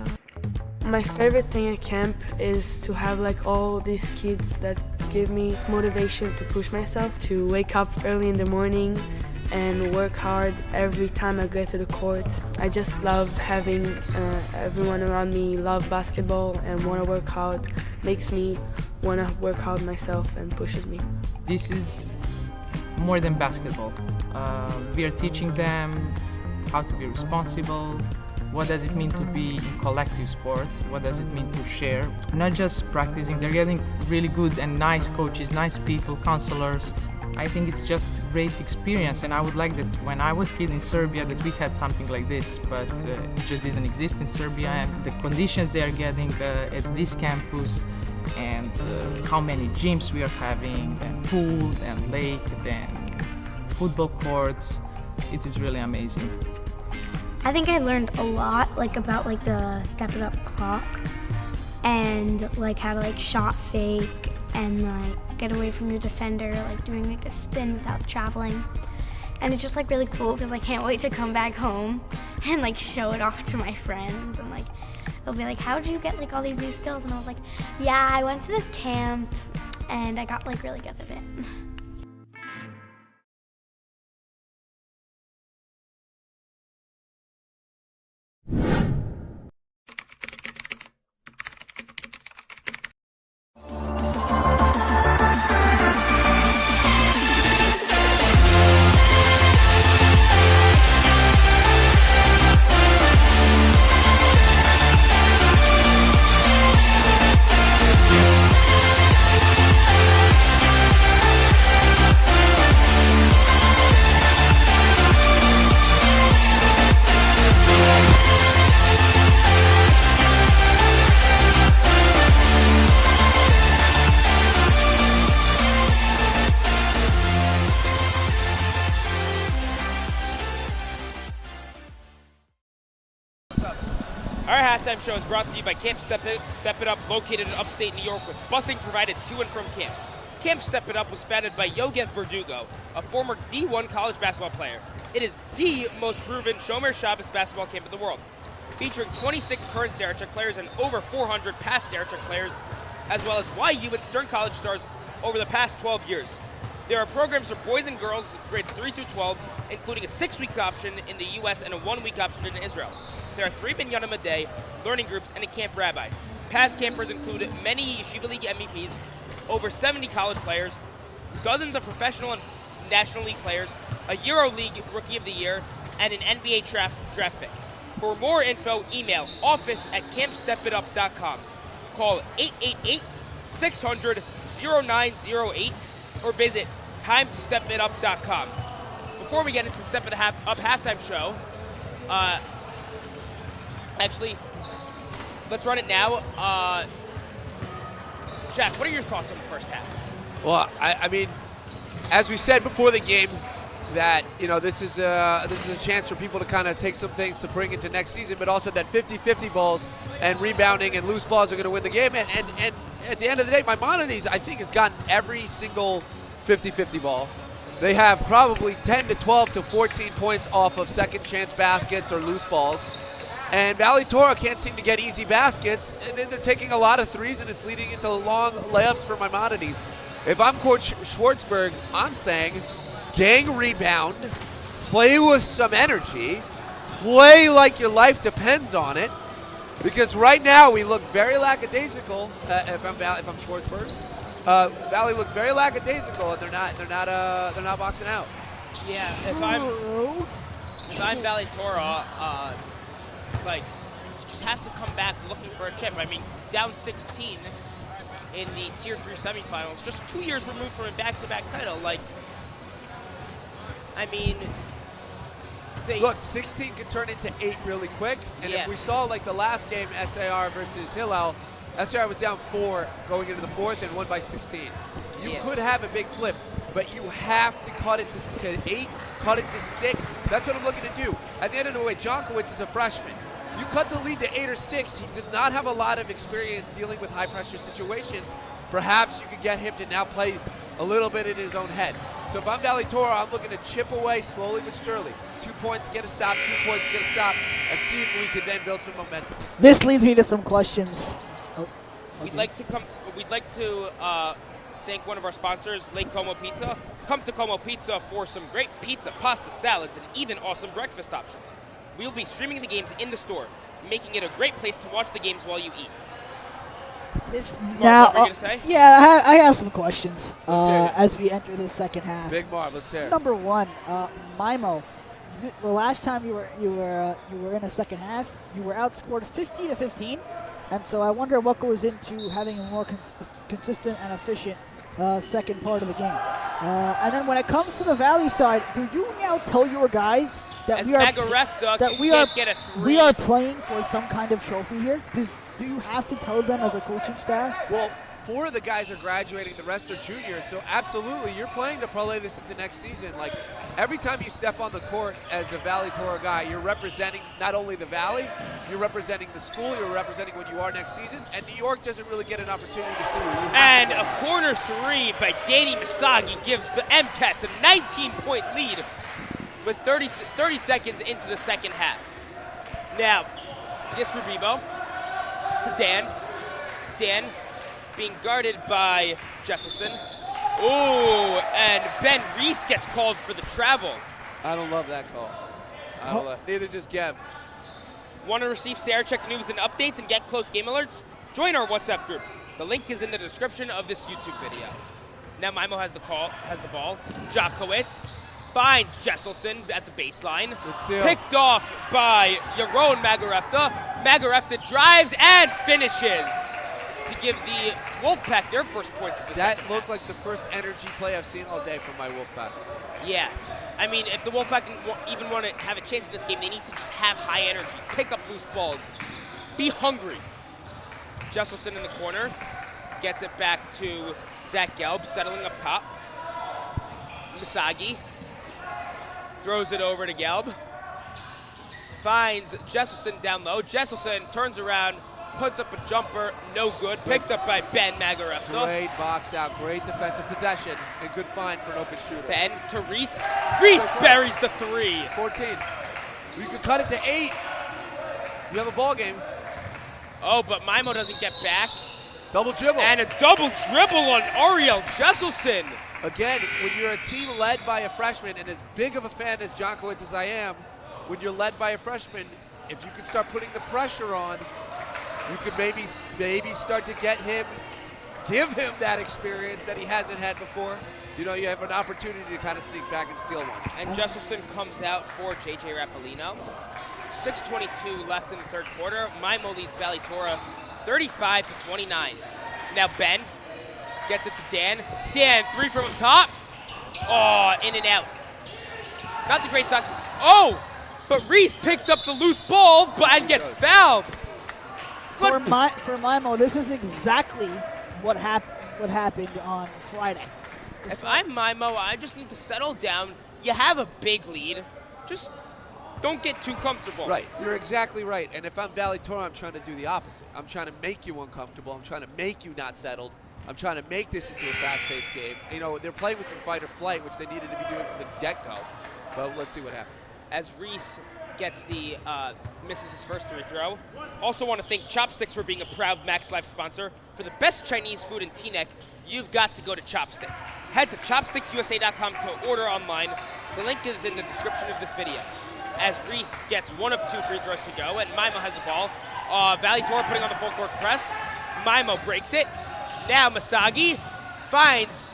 My favorite thing at camp is to have all these kids that give me motivation to push myself, to wake up early in the morning and work hard every time I get to the court. I just love having everyone around me love basketball and want to work hard. Makes me want to work hard myself and pushes me. This is more than basketball. We are teaching them how to be responsible. What does it mean to be in collective sport? What does it mean to share? Not just practicing, they're getting really good and nice coaches, nice people, counselors, I think it's just a great experience, and I would like that when I was a kid in Serbia that we had something like this, but it just didn't exist in Serbia, and the conditions they are getting at this campus, and how many gyms we are having, and pool, and lake, and football courts, it is really amazing. I think I learned a lot, like about like the Step It Up clock, and like how to like shot fake and like get away from your defender, like doing like a spin without traveling. And it's just like really cool because I can't wait to come back home and like show it off to my friends, and like they'll be like, how did you get like all these new skills? And I was like, yeah, I went to this camp and I got like really good at it. Our halftime show is brought to you by Camp Step It Up, located in upstate New York, with busing provided to and from camp. Camp Step It Up was founded by Yogev Verdugo, a former D1 college basketball player. It is the most proven Shomer Shabbos basketball camp in the world, featuring 26 current Sarachek players and over 400 past Sarachek players, as well as YU and Stern College stars over the past 12 years. There are programs for boys and girls grades 3 through 12, including a 6-week option in the U.S. and a 1-week option in Israel. There are 3 minyanim a day, learning groups, and a camp rabbi. Past campers include many Yeshiva League MEPs, over 70 college players, dozens of professional and National League players, a Euro League Rookie of the Year, and an NBA draft pick. For more info, email office@campstepitup.com. Call 888-600-0908 or visit timetostepitup.com. Before we get into the Step It Up halftime show, actually, let's run it now. Jack, what are your thoughts on the first half? Well, I mean, as we said before the game, that this is a chance for people to kind of take some things to bring into next season, but also that 50-50 balls and rebounding and loose balls are going to win the game. And at the end of the day, Maimonides, I think, has gotten every single 50-50 ball. They have probably 10 to 12 to 14 points off of second chance baskets or loose balls. And Valley Torah can't seem to get easy baskets, and then they're taking a lot of threes, and it's leading into long layups for Maimonides. If I'm Coach Schwartzberg, I'm saying gang rebound, play with some energy, play like your life depends on it, because right now we look very lackadaisical. If I'm Schwartzberg, Valley looks very lackadaisical, and they're not boxing out. Yeah, if I'm Valley Torah, like, you just have to come back looking for a chip. I mean, down 16 in the Tier 3 semifinals, just 2 years removed from a back-to-back title. Like, I mean, look, 16 could turn into 8 really quick. And if we saw, like, the last game, SAR versus Hillel, SAR was down 4 going into the 4th and won by 16. You could have a big flip, but you have to cut it to 8, cut it to 6. That's what I'm looking to do. At the end of the day, Jonkowitz is a freshman. You cut the lead to 8 or 6. He does not have a lot of experience dealing with high-pressure situations. Perhaps you could get him to now play a little bit in his own head. So if I'm Valley Torah, I'm looking to chip away slowly but surely. 2 points, get a stop, 2 points, get a stop, and see if we can then build some momentum. This leads me to some questions. We'd like to thank one of our sponsors, Lake Como Pizza. Come to Como Pizza for some great pizza, pasta, salads, and even awesome breakfast options. We'll be streaming the games in the store, making it a great place to watch the games while you eat. Now, what were you going to say? Yeah, I have some questions as we enter the second half. Big Marv, let's hear it. Number one, Maimo. The last time you were in a second half, you were outscored 50-15, and so I wonder what goes into having a more consistent and efficient second part of the game. And then when it comes to the Valley side, do you now tell your guys that As we are Magarefta that we can't are get a 3. we are playing for some kind of trophy here? Do you have to tell them as a coaching staff? Well, 4 of the guys are graduating, the rest are juniors, so absolutely, you're playing to parlay this into next season. Like, every time you step on the court as a Valley Torah guy, you're representing not only the Valley, you're representing the school, you're representing what you are next season, and New York doesn't really get an opportunity to see what you And a corner 3 by Danny Misagi gives the MCats a 19-point lead with 30 seconds into the second half. Now, Yisrabibo to Dan. Dan being guarded by Jesselson. Ooh, and Ben Reese gets called for the travel. I don't love that call. Neither does Gev. Want to receive Sarachek news and updates and get close game alerts? Join our WhatsApp group. The link is in the description of this YouTube video. Now Maimo has the ball. Jokowitz finds Jesselson at the baseline. Picked off by Yaron Magarefta. Magarefta drives and finishes to give the Wolfpack their first points of the second half. That looked like the first energy play I've seen all day from my Wolfpack. Yeah. I mean, if the Wolfpack didn't even want to have a chance in this game, they need to just have high energy, pick up loose balls, be hungry. Jesselson in the corner gets it back to Zach Gelb, settling up top. Misagi throws it over to Gelb. Finds Jesselson down low. Jesselson turns around, puts up a jumper, no good. Picked up by Ben Magarefta. Great box out, great defensive possession, and good find for an open shooter. Ben to Reese. Reese buries the 3. 14. You could cut it to 8. You have a ball game. Oh, but Maimo doesn't get back. Double dribble. And a double dribble on Ariel Jesselson. Again, when you're a team led by a freshman, and as big of a fan as Jokowitz as I am, when you're led by a freshman, if you can start putting the pressure on, you could maybe start to give him that experience that he hasn't had before. You know, you have an opportunity to kind of sneak back and steal one. And Jesselson comes out for J.J. Rappolino. 6:22 left in the third quarter. Maimo leads Valley Torah 35-29. Now Ben gets it to Dan. Dan, 3 from up top. Oh, in and out. Not the great Sox. Oh, but Reese picks up the loose ball and gets fouled. For Maimo, this is exactly what happened on Friday. If I'm Maimo, I just need to settle down. You have a big lead. Just don't get too comfortable. Right, you're exactly right. And if I'm Valley Torah, I'm trying to do the opposite. I'm trying to make you uncomfortable. I'm trying to make you not settled. I'm trying to make this into a fast-paced game. You know, they're playing with some fight or flight, which they needed to be doing from the get-go. But let's see what happens. As Reese gets misses his first 3 throw. Also want to thank Chopsticks for being a proud Max Life sponsor. For the best Chinese food in Teaneck, you've got to go to Chopsticks. Head to chopsticksusa.com to order online. The link is in the description of this video. As Reese gets 1 of 2 free throws to go, and Maimo has the ball. Valley Torah putting on the full court press. Maimo breaks it. Now Misagi finds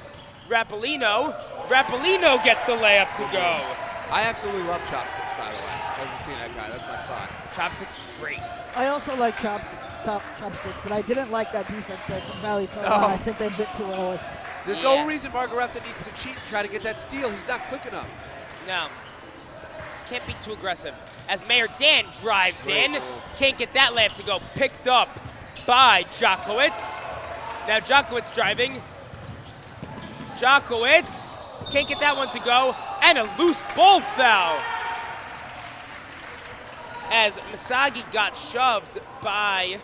Rappolino. Rappolino gets the layup to go. I absolutely love Chopsticks, by the way. As a Teaneck guy, that's my spot. Chopsticks is great. I also like Chopsticks, but I didn't like that defense there from Valley Torah. No. I think they bit too early. There's no reason Magarefta needs to cheat and try to get that steal. He's not quick enough. No. Can't be too aggressive. As Mayor Dan drives in, can't get that layup to go. Picked up by Jokowitz. Now Jokowitz driving. Jokowitz can't get that one to go. And a loose ball foul. As Misagi got shoved by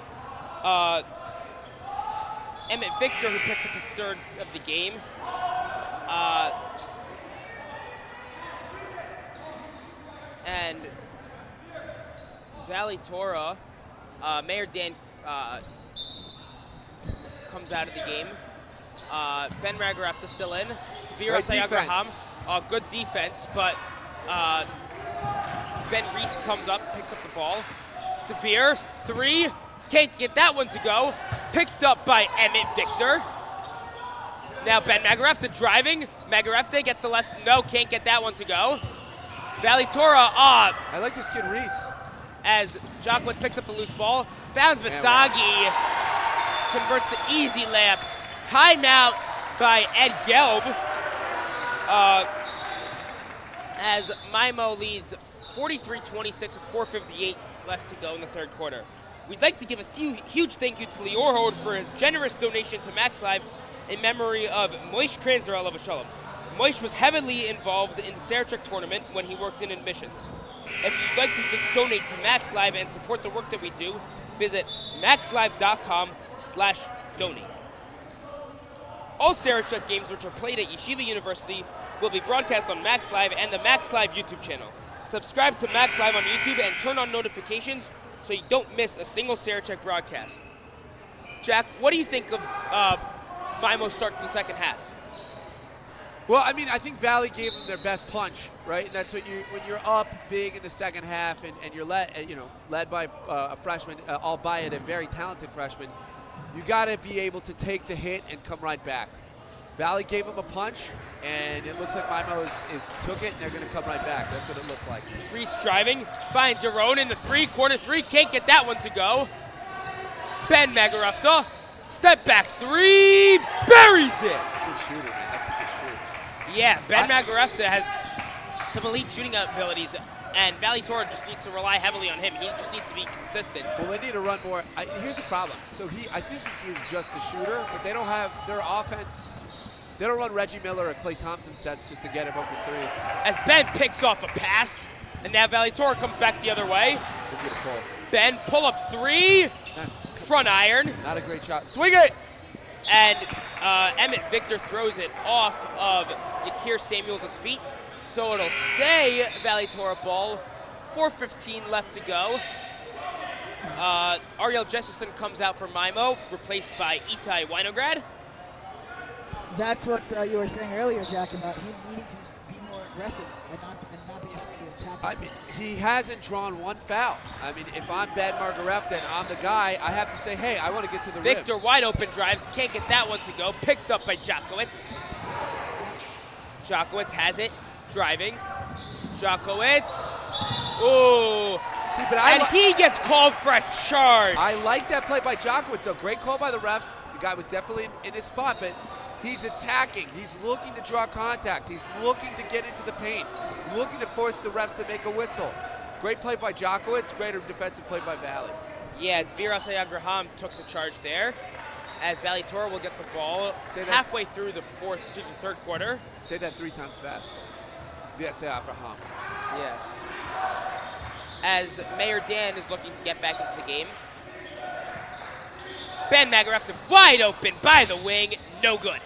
Emmett Victor, who picks up his 3rd of the game. And Valley Torah, Mayor Dan comes out of the game. Ben Magarefta still in. Vera Sayagraham, good defense, but Ben Reese comes up, picks up the ball. DeVere, 3, can't get that one to go. Picked up by Emmett Victor. Now Ben Magarefta driving. Magarefta gets the left, no, can't get that one to go. Valley Torah, I like this kid Reese. As Jokowitz picks up the loose ball, found Misagi, converts the easy layup. Timeout, by Ed Gelb. As Maimo leads 43-26 with 4:58 left to go in the third quarter. We'd like to give a huge thank you to Lior Hod for his generous donation to Max Live in memory of Moish Kranzer alav shalom. Moish was heavily involved in the Sarachek tournament when he worked in admissions. If you'd like to donate to Max Live and support the work that we do, visit maxlive.com/donate. All Sarachek games which are played at Yeshiva University will be broadcast on Max Live and the Max Live YouTube channel. Subscribe to Max Live on YouTube and turn on notifications so you don't miss a single Sarachek broadcast. Jack, what do you think of Maimo's start to the second half? Well, I mean, I think Valley gave them their best punch, right? And that's what when you're up big in the second half and you're led by a freshman, albeit a very talented freshman, you got to be able to take the hit and come right back. Valley gave them a punch, and it looks like Maimo took it, and they're going to come right back. That's what it looks like. Reese driving, finds Yaron in the corner three, can't get that one to go. Ben Magarufta, step back three, buries it. Good shooter, man. That's a good shooter. Yeah, Ben Magarufta has some elite shooting abilities, and Valley Torah just needs to rely heavily on him. He just needs to be consistent. Well, they need to run more. Here's the problem. So I think he is just a shooter, but they don't have their offense. They don't run Reggie Miller or Klay Thompson sets just to get him open threes. As Ben picks off a pass, and now Valley Torah comes back the other way. He's gonna pull. Ben, pull up three, front iron. Not a great shot. Swing it! And Emmett Victor throws it off of Yakir Samuels' feet. So it'll stay Valley Torah ball. 4:15 left to go. Ariel Jesserson comes out for Maimo, replaced by Itai Winograd. That's what you were saying earlier, Jack, about him needing to be more aggressive and not be afraid to attack. I mean, he hasn't drawn one foul. I mean, if I'm Ben Margarefta and I'm the guy, I have to say, hey, I want to get to the rim. Victor wide open drives, can't get that one to go. Picked up by Jokowitz. Jokowitz has it, driving. Jokowitz. Ooh. See, but he gets called for a charge. I like that play by Jokowitz, though. Great call by the refs. The guy was definitely in his spot, but he's attacking. He's looking to draw contact. He's looking to get into the paint. Looking to force the refs to make a whistle. Great play by Jokowitz. Greater defensive play by Valley. Yeah, Dvir Asayagraham took the charge there. As Valley Torah will get the ball halfway through the third quarter. Say that 3 times fast. Yes, Abraham. Yeah. As Mayor Dan is looking to get back into the game. Ben Magarefta wide open by the wing, no good.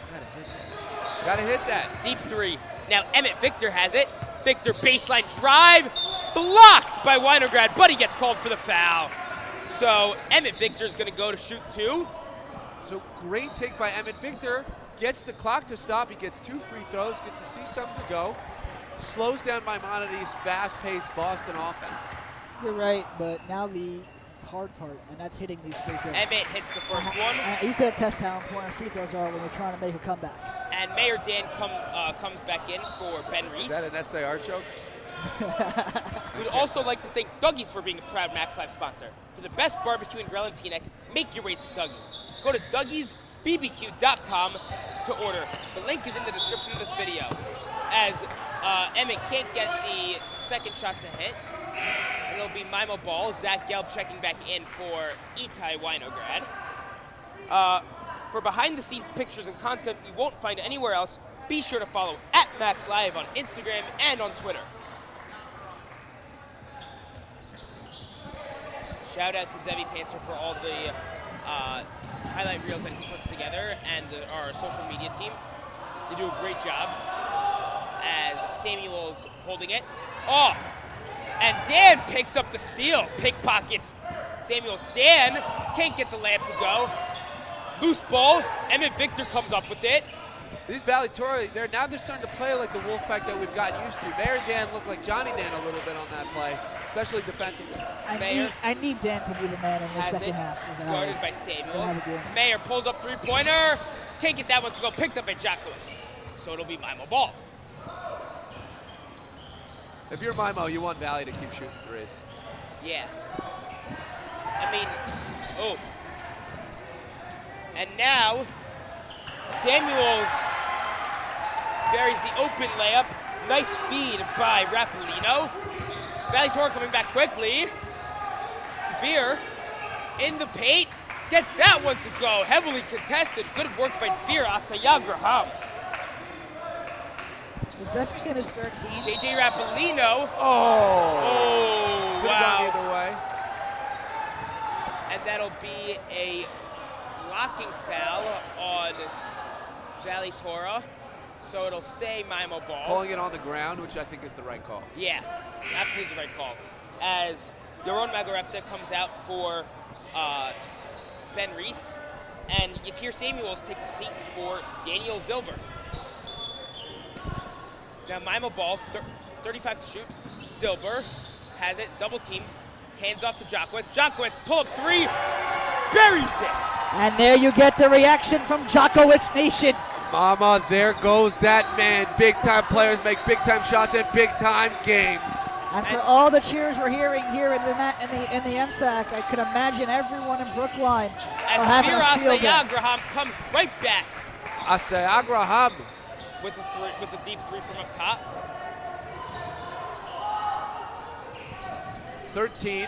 Gotta hit that. Deep three. Now Emmett Victor has it. Victor baseline drive, blocked by Winograd, but he gets called for the foul. So Emmett Victor's gonna go to shoot 2. So great take by Emmett Victor. Gets the clock to stop. He gets 2 free throws, gets to see something to go. Slows down Maimonides' fast-paced Boston offense. You're right, but now the hard part, and that's hitting these free throws. Emmett hits the first one. You could attest how important free throws are when you're trying to make a comeback. And Mayor Dan comes back in for Ben Reese. Is that an SAR choke? We'd also like to thank Dougie's for being a proud Max Live sponsor. For the best barbecue in Grell and Teaneck, make your ways to Dougie's. Go to Dougie'sBBQ.com to order. The link is in the description of this video. As Emmett can't get the second shot to hit, it'll be Maimo ball. Zach Gelb checking back in for Itai Winograd. For behind-the-scenes pictures and content you won't find anywhere else, be sure to follow @MaxLive on Instagram and on Twitter. Shout out to Zevi Pancer for all the highlight reels that he puts together and our social media team. They do a great job. As Samuel's holding it. Oh! And Dan picks up the steal. Pickpockets Samuel's. Dan can't get the layup to go. Loose ball. Emmett Victor comes up with it. These Valley Torah, they're starting to play like the Wolfpack that we've gotten used to. Mayor Dan looked like Johnny Dan a little bit on that play, especially defensively. I need Dan to be the man in the second half. Guarded by Samuels. Mayor pulls up three-pointer. Can't get that one to go. Picked up by Jokowitz. So it'll be Maimo ball. If you're Maimo, you want Valley to keep shooting threes. Yeah. I mean, oh. And now, Samuels buries the open layup. Nice feed by Rappolino. Valley Torah coming back quickly. Devere in the paint. Gets that one to go. Heavily contested. Good work by Devere. Asaya Graham. The deficit is 13. JJ Rappolino. Oh, wow. Gone either way. And that'll be a blocking foul on Valley Torah. So it'll stay Maimo ball. Calling it on the ground, which I think is the right call. Yeah, absolutely the right call. As Yaron Magarefta comes out for Ben Reese, and Yakir Samuels takes a seat for Daniel Zilber. Now Maimo ball, 35 to shoot. Zilber has it, double teamed, hands off to Jockwitz. Jockwitz, pull up three, buries it. And there you get the reaction from Jockwitz Nation. Mama, there goes that man. Big-time players make big-time shots in big-time games. And for all the cheers we're hearing here in the NSAC, I could imagine everyone in Brookline as Devere Asaya Graham comes right back. Asaya Graham with a deep three from up top. 13.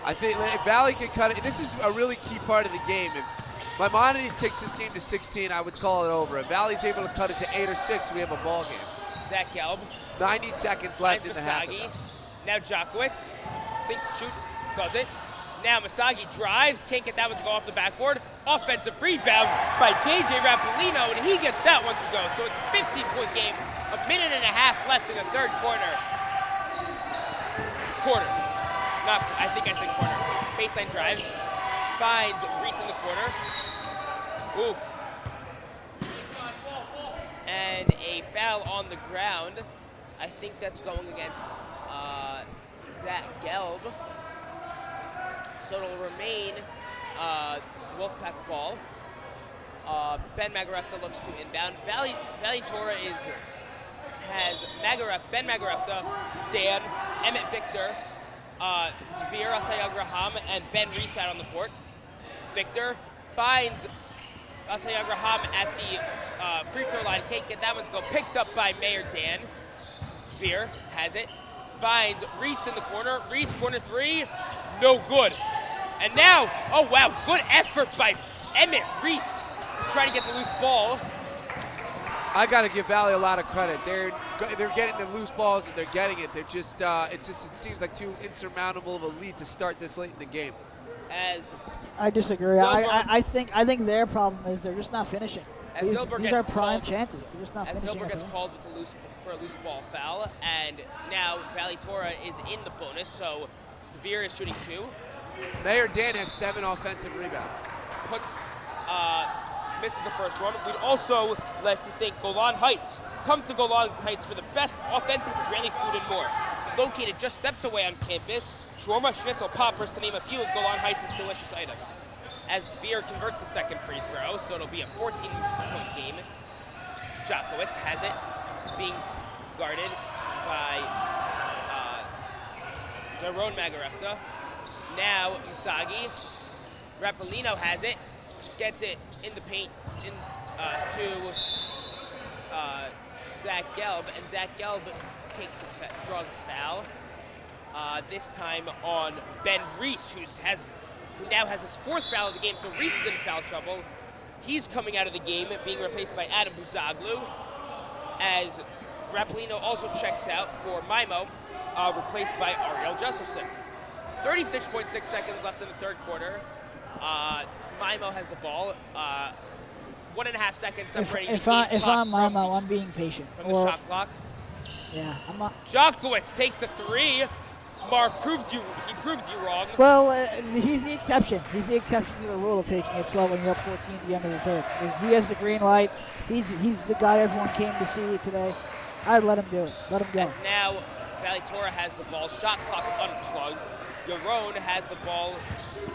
I think if Valley can cut it, this is a really key part of the game. If Maimonides takes this game to 16, I would call it over. If Valley's able to cut it to 8 or 6, we have a ball game. Zach Gelb. 90 seconds left in the half. Now Jockwitz thinks to shoot, does it. Now Masagi drives, can't get that one to go off the backboard. Offensive rebound by JJ Rappolino, and he gets that one to go. So it's a 15-point game, a minute and a half left in the third quarter. I think I said corner. Baseline drive, finds Reese in the corner. Ooh. And a foul on the ground. I think that's going against Zach Gelb. So it'll remain Wolfpack ball. Ben Magarefta looks to inbound. Valley Torah has Ben Magarefta, Dan, Emmett Victor, Devere Asaya Graham, and Ben Reese out on the court. Victor finds Asaya Graham at the free throw line. Can't get that one to go. Picked up by Mayor Dan. Devere has it. Finds Reese in the corner. Reese corner three. No good. And now, oh wow, good effort by Emmett Reese trying to get the loose ball. I got to give Valley a lot of credit. They're getting the loose balls and they're getting it. They're just it seems like too insurmountable of a lead to start this late in the game. I disagree. I think their problem is they're just not finishing. These are prime chances. They're just not finishing. As Zilber gets called for a loose ball foul, and now Valley Torah is in the bonus, so Devere is shooting 2. Mayor Dan has 7 offensive rebounds. Misses the first one. We'd also like to thank Golan Heights. Come to Golan Heights for the best authentic Israeli food and more. Located just steps away on campus, shawarma, schnitzel, poppers, to name a few of Golan Heights' delicious items. As Devere converts the second free throw, so it'll be a 14-point game. Jockwitz has it, being guarded by Yaron Magarefta. Now Misagi. Rappolino has it, gets it in the paint to Zach Gelb, and Zach Gelb draws a foul. This time on Ben Reese, who now has his 4th foul of the game, so Reese is in foul trouble. He's coming out of the game, being replaced by Adam Buzaglu, as Rappolino also checks out for Maimo, replaced by Ariel Jesselson. 36.6 seconds left in the third quarter. Maimo has the ball. 1.5 seconds separating if the game if clock I'm Maimo, I'm being patient. from the shot clock. Yeah, I'm not. Jockwitz takes the 3. Mark proved you wrong. Well, he's the exception. He's the exception to the rule of taking it slow when you're up 14 at the end of the third. If he has the green light, he's the guy everyone came to see today. I'd let him do it. Let him go. As now Valley Torah has the ball. Shot clock unplugged. Yaron has the ball.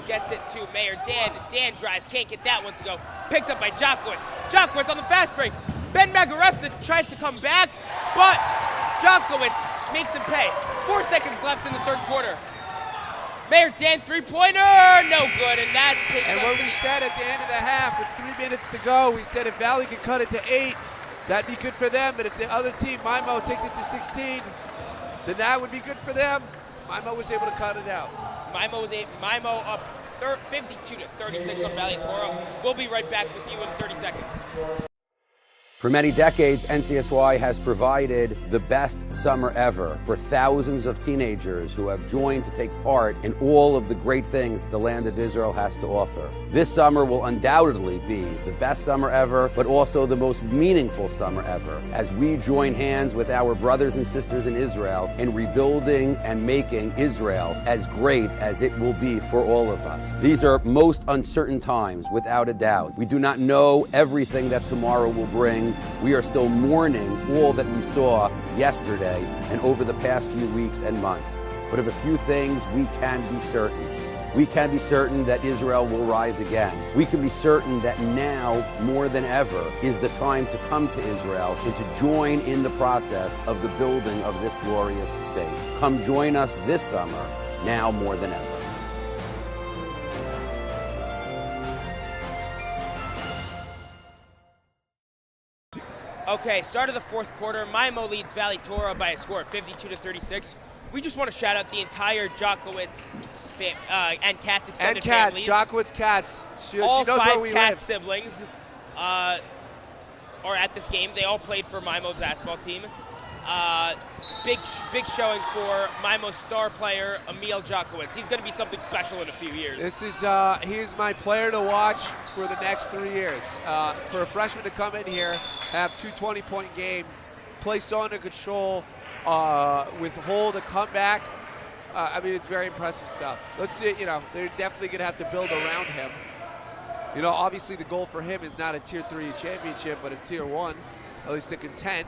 Gets it to Mayor Dan. Dan drives. Can't get that one to go. Picked up by Jockwitz. Jockwitz on the fast break. Ben Magarefta tries to come back, but Jockwitz makes him pay. 4 seconds left in the third quarter. Mayor Dan three-pointer, no good, and that takes And up what we said at the end of the half, with 3 minutes to go, we said if Valley could cut it to 8, that'd be good for them. But if the other team, Maimo, takes it to 16, then that would be good for them. Maimo was able to cut it out. Maimo up 52 to 36 on Valley Torah. We'll be right back with you in 30 seconds. For many decades, NCSY has provided the best summer ever for thousands of teenagers who have joined to take part in all of the great things the land of Israel has to offer. This summer will undoubtedly be the best summer ever, but also the most meaningful summer ever, as we join hands with our brothers and sisters in Israel in rebuilding and making Israel as great as it will be for all of us. These are most uncertain times, without a doubt. We do not know everything that tomorrow will bring. We are still mourning all that we saw yesterday and over the past few weeks and months. But of a few things we can be certain. We can be certain that Israel will rise again. We can be certain that now, more than ever, is the time to come to Israel and to join in the process of the building of this glorious state. Come join us this summer, now more than ever. Okay, start of the fourth quarter. Maimo leads Valley Torah by a score of 52 to 36. We just want to shout out the entire Jokowitz and Katz extended families. Jokowitz Katz. She all knows 5 where we Katz live. siblings are at this game. They all played for Maimo's basketball team. Big showing for Maimo's star player, Emil Jokowitz. He's going to be something special in a few years. This is he's my player to watch for the next 3 years. For a freshman to come in here, have 2 20-point games, play so under control, withhold a comeback. I mean, it's very impressive stuff. Let's see, they're definitely going to have to build around him. Obviously the goal for him is not a Tier 3 championship, but a Tier 1, at least to contend.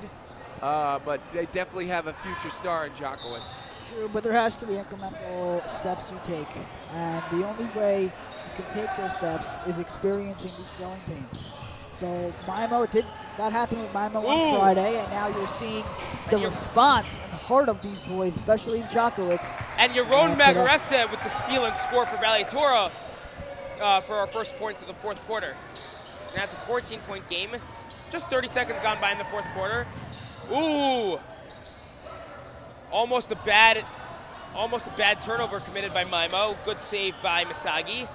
But they definitely have a future star in Jokowitz. Sure, but there has to be incremental steps you take. And the only way you can take those steps is experiencing these growing pains. So that happened with Maimo on Friday, and now you're seeing the response and heart of these boys, especially Jokowitz. And Yaron Magarefta with the steal and score for Valley Torah for our first points of the fourth quarter. And that's a 14-point game. Just 30 seconds gone by in the fourth quarter. Ooh! Almost a bad turnover committed by Maimo. Good save by Misagi.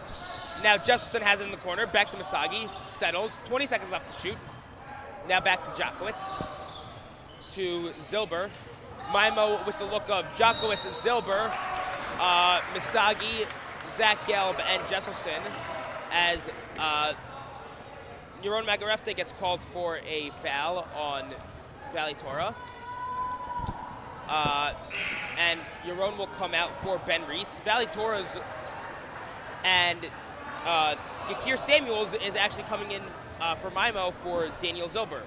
Now Justin has it in the corner. Back to Misagi. Settles. 20 seconds left to shoot. Now back to Jokowitz. To Zilber. Maimo with the look of Jokowitz, Zilber, Misagi, Zach Gelb, and Jesselson, as Yaron Magarefta gets called for a foul on Valley Torah. And Yaron will come out for Ben Reese. Valley Torah's and Yakir Samuels is actually coming in for Maimo for Daniel Zilber.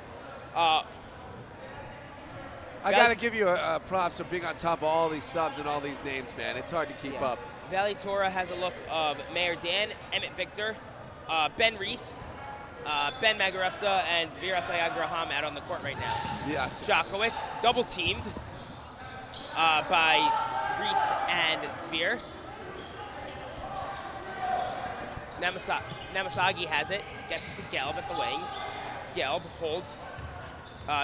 I got to give you a props for being on top of all these subs and all these names, man. It's hard to keep up. Valley Torah has a look of Mayor Dan, Emmett Victor, Ben Reese, Ben Magarefta, and Vera Sayagraham out on the court right now. Yes. Jokowitz double teamed by Reese and Dvir. Namasagi has it, gets it to Gelb at the wing. Gelb holds,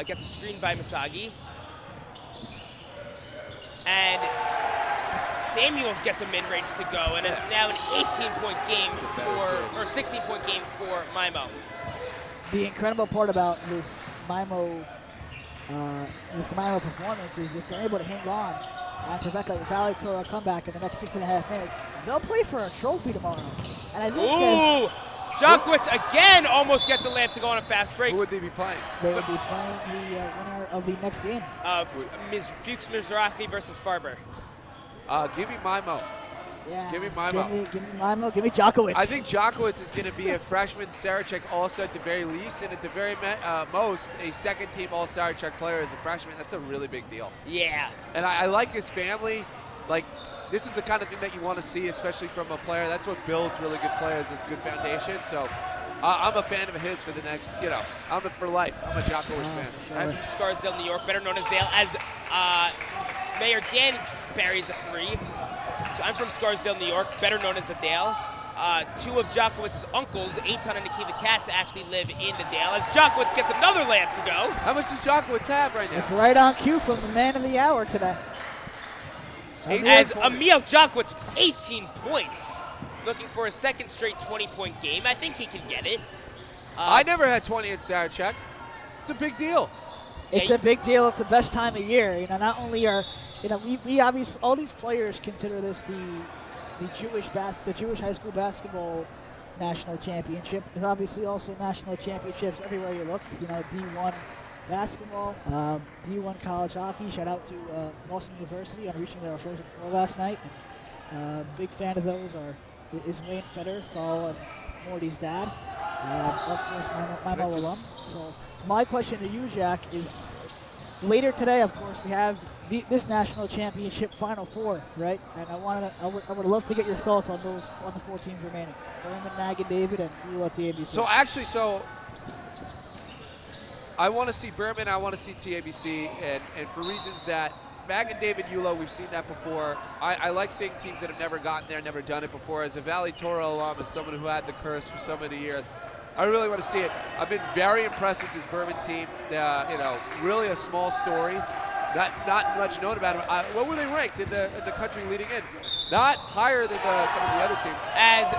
gets a screen by Misagi. And Samuels gets a mid-range to go, and it's now an 18-point game or 16-point game for Maimo. The incredible part about this Maimo performance is if they're able to hang on and prevent a Valley Torah comeback in the next 6.5 minutes, they'll play for a trophy tomorrow. And I think Jokowitz again almost gets a layup to go on a fast break. Who would they be playing? They would be playing the winner of the next game. Fuchs Mizrahi versus Farber. Give me Maimo. Yeah. Give me Maimo. Give me Maimo. Give me Jokowitz. I think Jokowitz is going to be a freshman Sarachek All-Star at the very least, and at the very most, a second-team All-Sarachek player as a freshman. That's a really big deal. Yeah. And I like his family. Like, this is the kind of thing that you want to see, especially from a player. That's what builds really good players, is good foundation. So I'm a fan of his for the next, I'm for life. I'm a Jokowitz fan. Sure. I'm from Scarsdale, New York, better known as Dale, as Mayor Dan buries a three. I'm from Scarsdale, New York, better known as the Dale. Two of Jokowitz's uncles, Eitan and Akiva Katz, actually live in the Dale, as Jokowitz gets another layup to go. How much does Jokowitz have right now? It's right on cue from the man of the hour today. As Emil Jokowitz with 18 points, looking for a second straight 20-point game. I think he can get it. I never had 20 in Sarachek. It's a big deal. It's a big deal. It's the best time of year. You know, not only are, you know, we obviously, all these players consider this the Jewish high school basketball national championship. There's obviously also national championships everywhere you look. You know, D1 basketball, D1 college hockey. Shout out to Boston University on reaching their first four last night. Big fan of those is Wayne Fetter, Saul and Morty's dad. Of course, my alum. So my question to you, Jack, is later today, of course, we have this national championship Final Four, right? And I would love to get your thoughts on the 4 teams remaining: Berman, Mag, and David, and Ula TABC. So I want to see Berman, I want to see TABC, and for reasons that Mag and David Eula, we've seen that before. I like seeing teams that have never gotten there, never done it before. As a Valley Torah alum and someone who had the curse for so many years, I really want to see it. I've been very impressed with this Berman team. You know, really a small story. Not much known about them. What were they ranked in the country leading in? Not higher than some of the other teams. As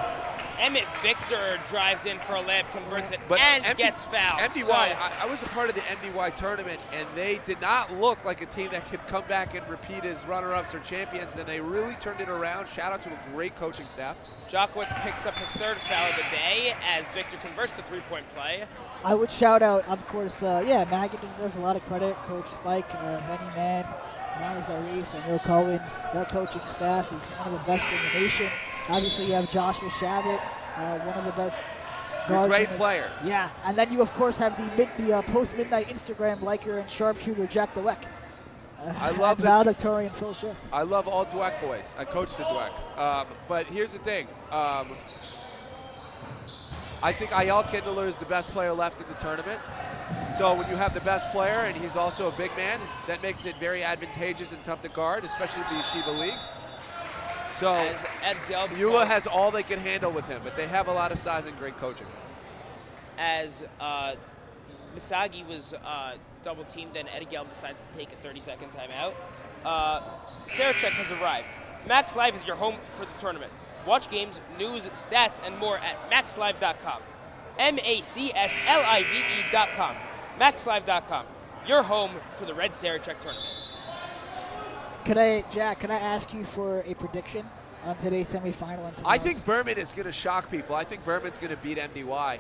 Emmett Victor drives in for a layup, converts it, and gets fouled. MDY, I was a part of the MDY tournament, and they did not look like a team that could come back and repeat as runner-ups or champions, and they really turned it around. Shout out to a great coaching staff. Jokowitz picks up his third foul of the day as Victor converts the three-point play. I would shout out, of course, Magan deserves a lot of credit. Coach Spike, Benny Mann, Ronnie Zarif, and Will Cohen. Their coaching staff is one of the best in the nation. Obviously, you have Joshua Shabbat, one of the best guards. Great player. Yeah, and then you, of course, have the post-midnight Instagram liker and sharpshooter Jack DeWeck. I love valedictorian Phil Scher. I love all Dweck boys. I coached at Dweck. But here's the thing. I think Ayal Kindler is the best player left in the tournament. So when you have the best player and he's also a big man, that makes it very advantageous and tough to guard, especially the Yeshiva League. So Eula has all they can handle with him, but they have a lot of size and great coaching. As Misagi was double-teamed, and Eddie Gelb decides to take a 30-second timeout. Sarachek has arrived. Max Live is your home for the tournament. Watch games, news, stats, and more at maxlive.com. MACSLIVE.com. maxlive.com. Your home for the Red Sarachek tournament. Jack, can I ask you for a prediction on today's semifinal? I think Berman is going to shock people. I think Berman's going to beat MDY.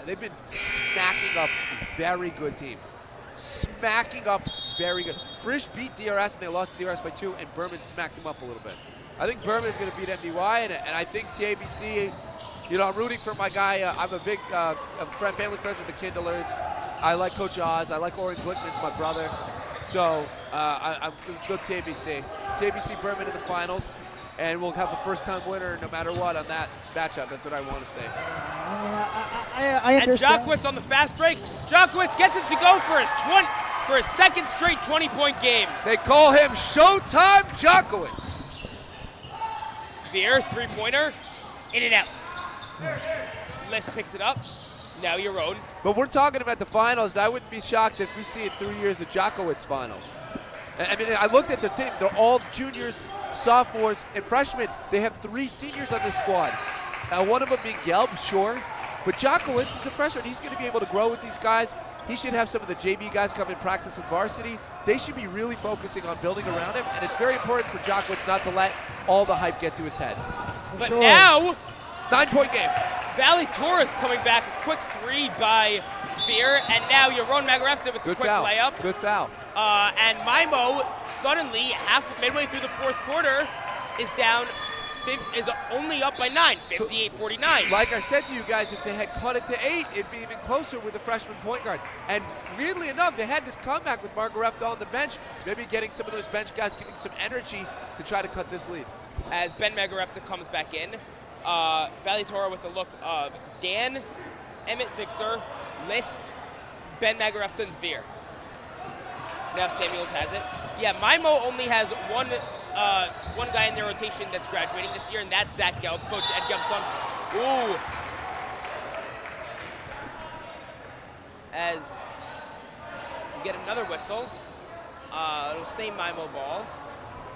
They've been smacking up very good teams. Smacking up very good. Frisch beat DRS and they lost to DRS by 2, and Berman smacked them up a little bit. I think Berman is going to beat MDY, and I think TABC, you know, I'm rooting for my guy. I'm a big family friends with the Kindlers. I like Coach Oz. I like Oren Glickman's my brother. So let's go TABC. TABC Berman in the finals, and we'll have the first-time winner no matter what on that matchup. That's what I want to say. I understand. And Jokowitz on the fast break. Jokowitz gets it to go for his second straight 20-point game. They call him Showtime Jokowitz. Veer, three-pointer, in and out. List picks it up. Now your own. But we're talking about the finals. I wouldn't be shocked if we see it 3 years of Jokowitz finals. I mean, I looked at the team. They're all juniors, sophomores, and freshmen. They have 3 seniors on this squad. One of them being Gelb, sure. But Jokowitz is a freshman. He's going to be able to grow with these guys. He should have some of the JV guys come and practice with varsity. They should be really focusing on building around him. And it's very important for Jokowitz not to let all the hype get to his head. But now, 9-point game. Valley Torah's coming back. A quick 3 by Veer. And now Yaron Magarefta with a quick layup. Good foul. And Maimo suddenly, midway through the fourth quarter, is only up by 9, 58-49. Like I said to you guys, if they had cut it to 8, it'd be even closer with the freshman point guard. And weirdly enough, they had this comeback with Margarefta on the bench, maybe getting some of those bench guys giving some energy to try to cut this lead. As Ben Magarefta comes back in, Valley Torah with the look of Dan, Emmett Victor, List, Ben Magarefta, and Veer. Now Samuels has it. Yeah, Maimo only has one one guy in their rotation that's graduating this year, and that's Zach Gelb, Coach Ed Gelb's son. Ooh. As we get another whistle, it'll stay Maimo ball.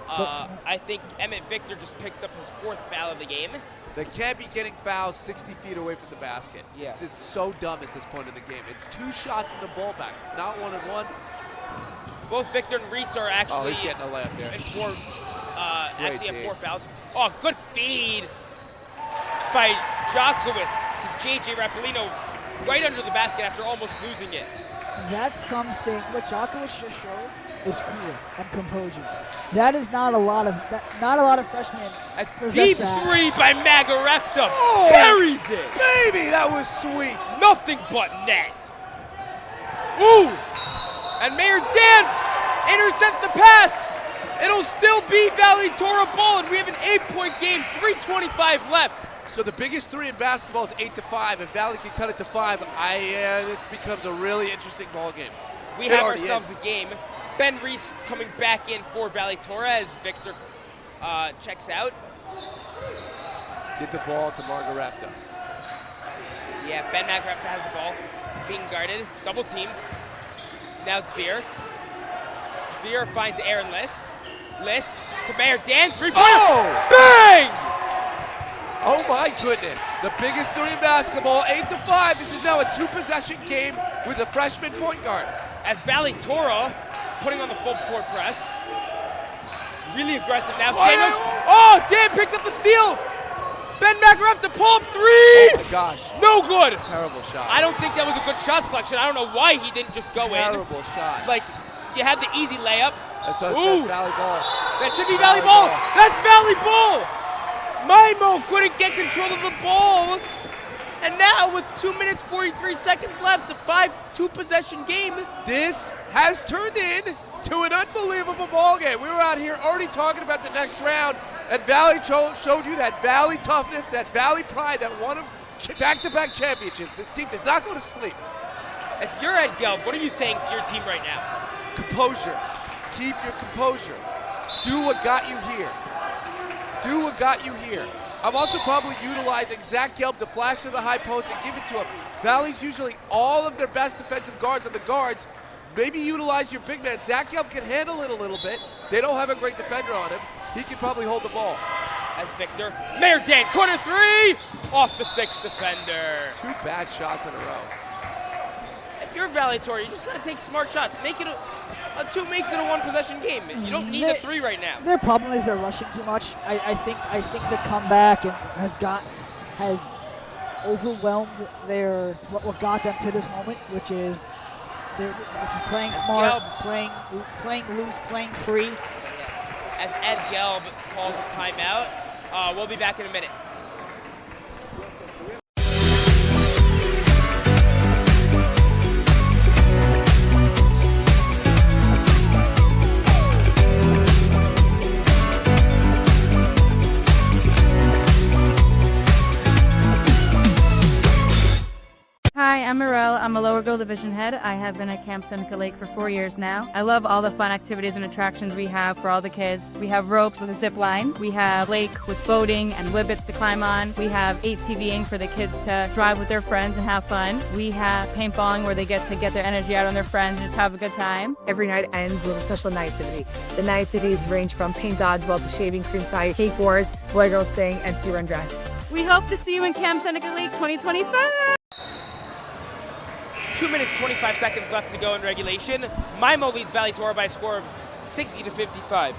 I think Emmett Victor just picked up his 4th foul of the game. They can't be getting fouls 60 feet away from the basket. Yeah. It's just so dumb at this point in the game. It's 2 shots in the ball back. It's not 1-on-1. Both Victor and Reese are actually he's getting a layup there. Actually have 4 fouls. Oh, good feed by Jokowitz to J.J. Rapolino right under the basket after almost losing it. That's something. What Jokowitz just showed is cool and composure. That is not a lot of freshmen. A possess deep that. 3 by Magarefta. Oh, buries it. Baby, that was sweet. Nothing but net. Ooh. And Mayor Dan intercepts the pass. It'll still be Valley Torah ball, and we have an 8-point game, 3:25 left. So the biggest 3 in basketball is 8-5. If Valley can cut it to 5, this becomes a really interesting ball game. We have ourselves a game. Ben Reese coming back in for Valley Torah as Victor checks out. Get the ball to Margarefta. Yeah, Ben Magarefta has the ball, being guarded, double teamed. Now Dvir. Dvir finds Aaron List. List to Mayor Dan, 3-pointer. Oh! Bang! Oh my goodness. The biggest 3 in basketball, 8-5. This is now a 2-possession game with a freshman point guard. As Valley Torah putting on the full court press. Really aggressive now. Samuels. Oh, Dan picks up the steal. Ben Magarefta pull up 3. Oh my gosh. No good. Terrible shot. I don't think that was a good shot selection. I don't know why he didn't just go in. Terrible shot. Like, you had the easy layup. That's Ooh. Valley ball. That should be Valley ball. That's Valley ball. Maimo couldn't get control of the ball. And now with 2 minutes, 43 seconds left, a 5-2 possession game. This has turned into an unbelievable ball game. We were out here already talking about the next round, and Valley showed you that Valley toughness, that Valley pride that won them back-to-back championships. This team does not go to sleep. If you're Ed Gelb, what are you saying to your team right now? Composure. Keep your composure. Do what got you here. Do what got you here. I'm also probably utilizing Zach Gelb to flash to the high post and give it to him. Valley's usually all of their best defensive guards on the guards. Maybe utilize your big man. Zach Gelb can handle it a little bit. They don't have a great defender on him. He can probably hold the ball. As Victor, Mayor Dan, corner 3, off the 6th defender. 2 bad shots in a row. If you're Valley Torah, you just gotta take smart shots. Make it a 2 makes it a 1-possession game. You don't need a 3 right now. Their problem is they're rushing too much. I think the comeback has overwhelmed what got them to this moment, which is playing smart, playing loose, playing free. As Ed Gelb calls a timeout, we'll be back in a minute. Hi, I'm Morel. I'm a lower girl division head. I have been at Camp Seneca Lake for 4 years now. I love all the fun activities and attractions we have for all the kids. We have ropes with a zip line. We have lake with boating and whippets to climb on. We have ATVing for the kids to drive with their friends and have fun. We have paintballing where they get to get their energy out on their friends and just have a good time. Every night ends with a special night activity. The night activities range from paint dodgeball to shaving cream pie, cake wars, boy-girl sing, and sea run dress. We hope to see you in Camp Seneca Lake 2025. 2 minutes, 25 seconds left to go in regulation. Maimo leads Valley Torah by a score of 60-55.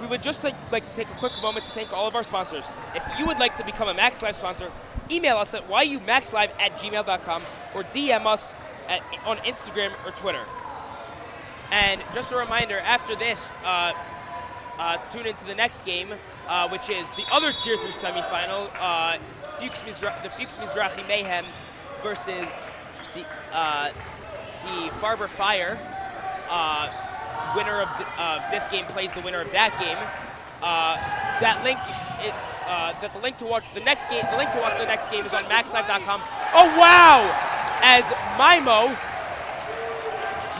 We would just like to take a quick moment to thank all of our sponsors. If you would like to become a Max Live sponsor, email us at yumaxlive@gmail.com or DM us on Instagram or Twitter. And just a reminder, after this, to tune into the next game, which is the other Tier 3 semifinal, the Fuchs Mizrahi Mayhem versus the Farber Fire. Winner of this game plays the winner of that game. The link to watch the next game is on maxlive.com. Oh wow! As Maimo,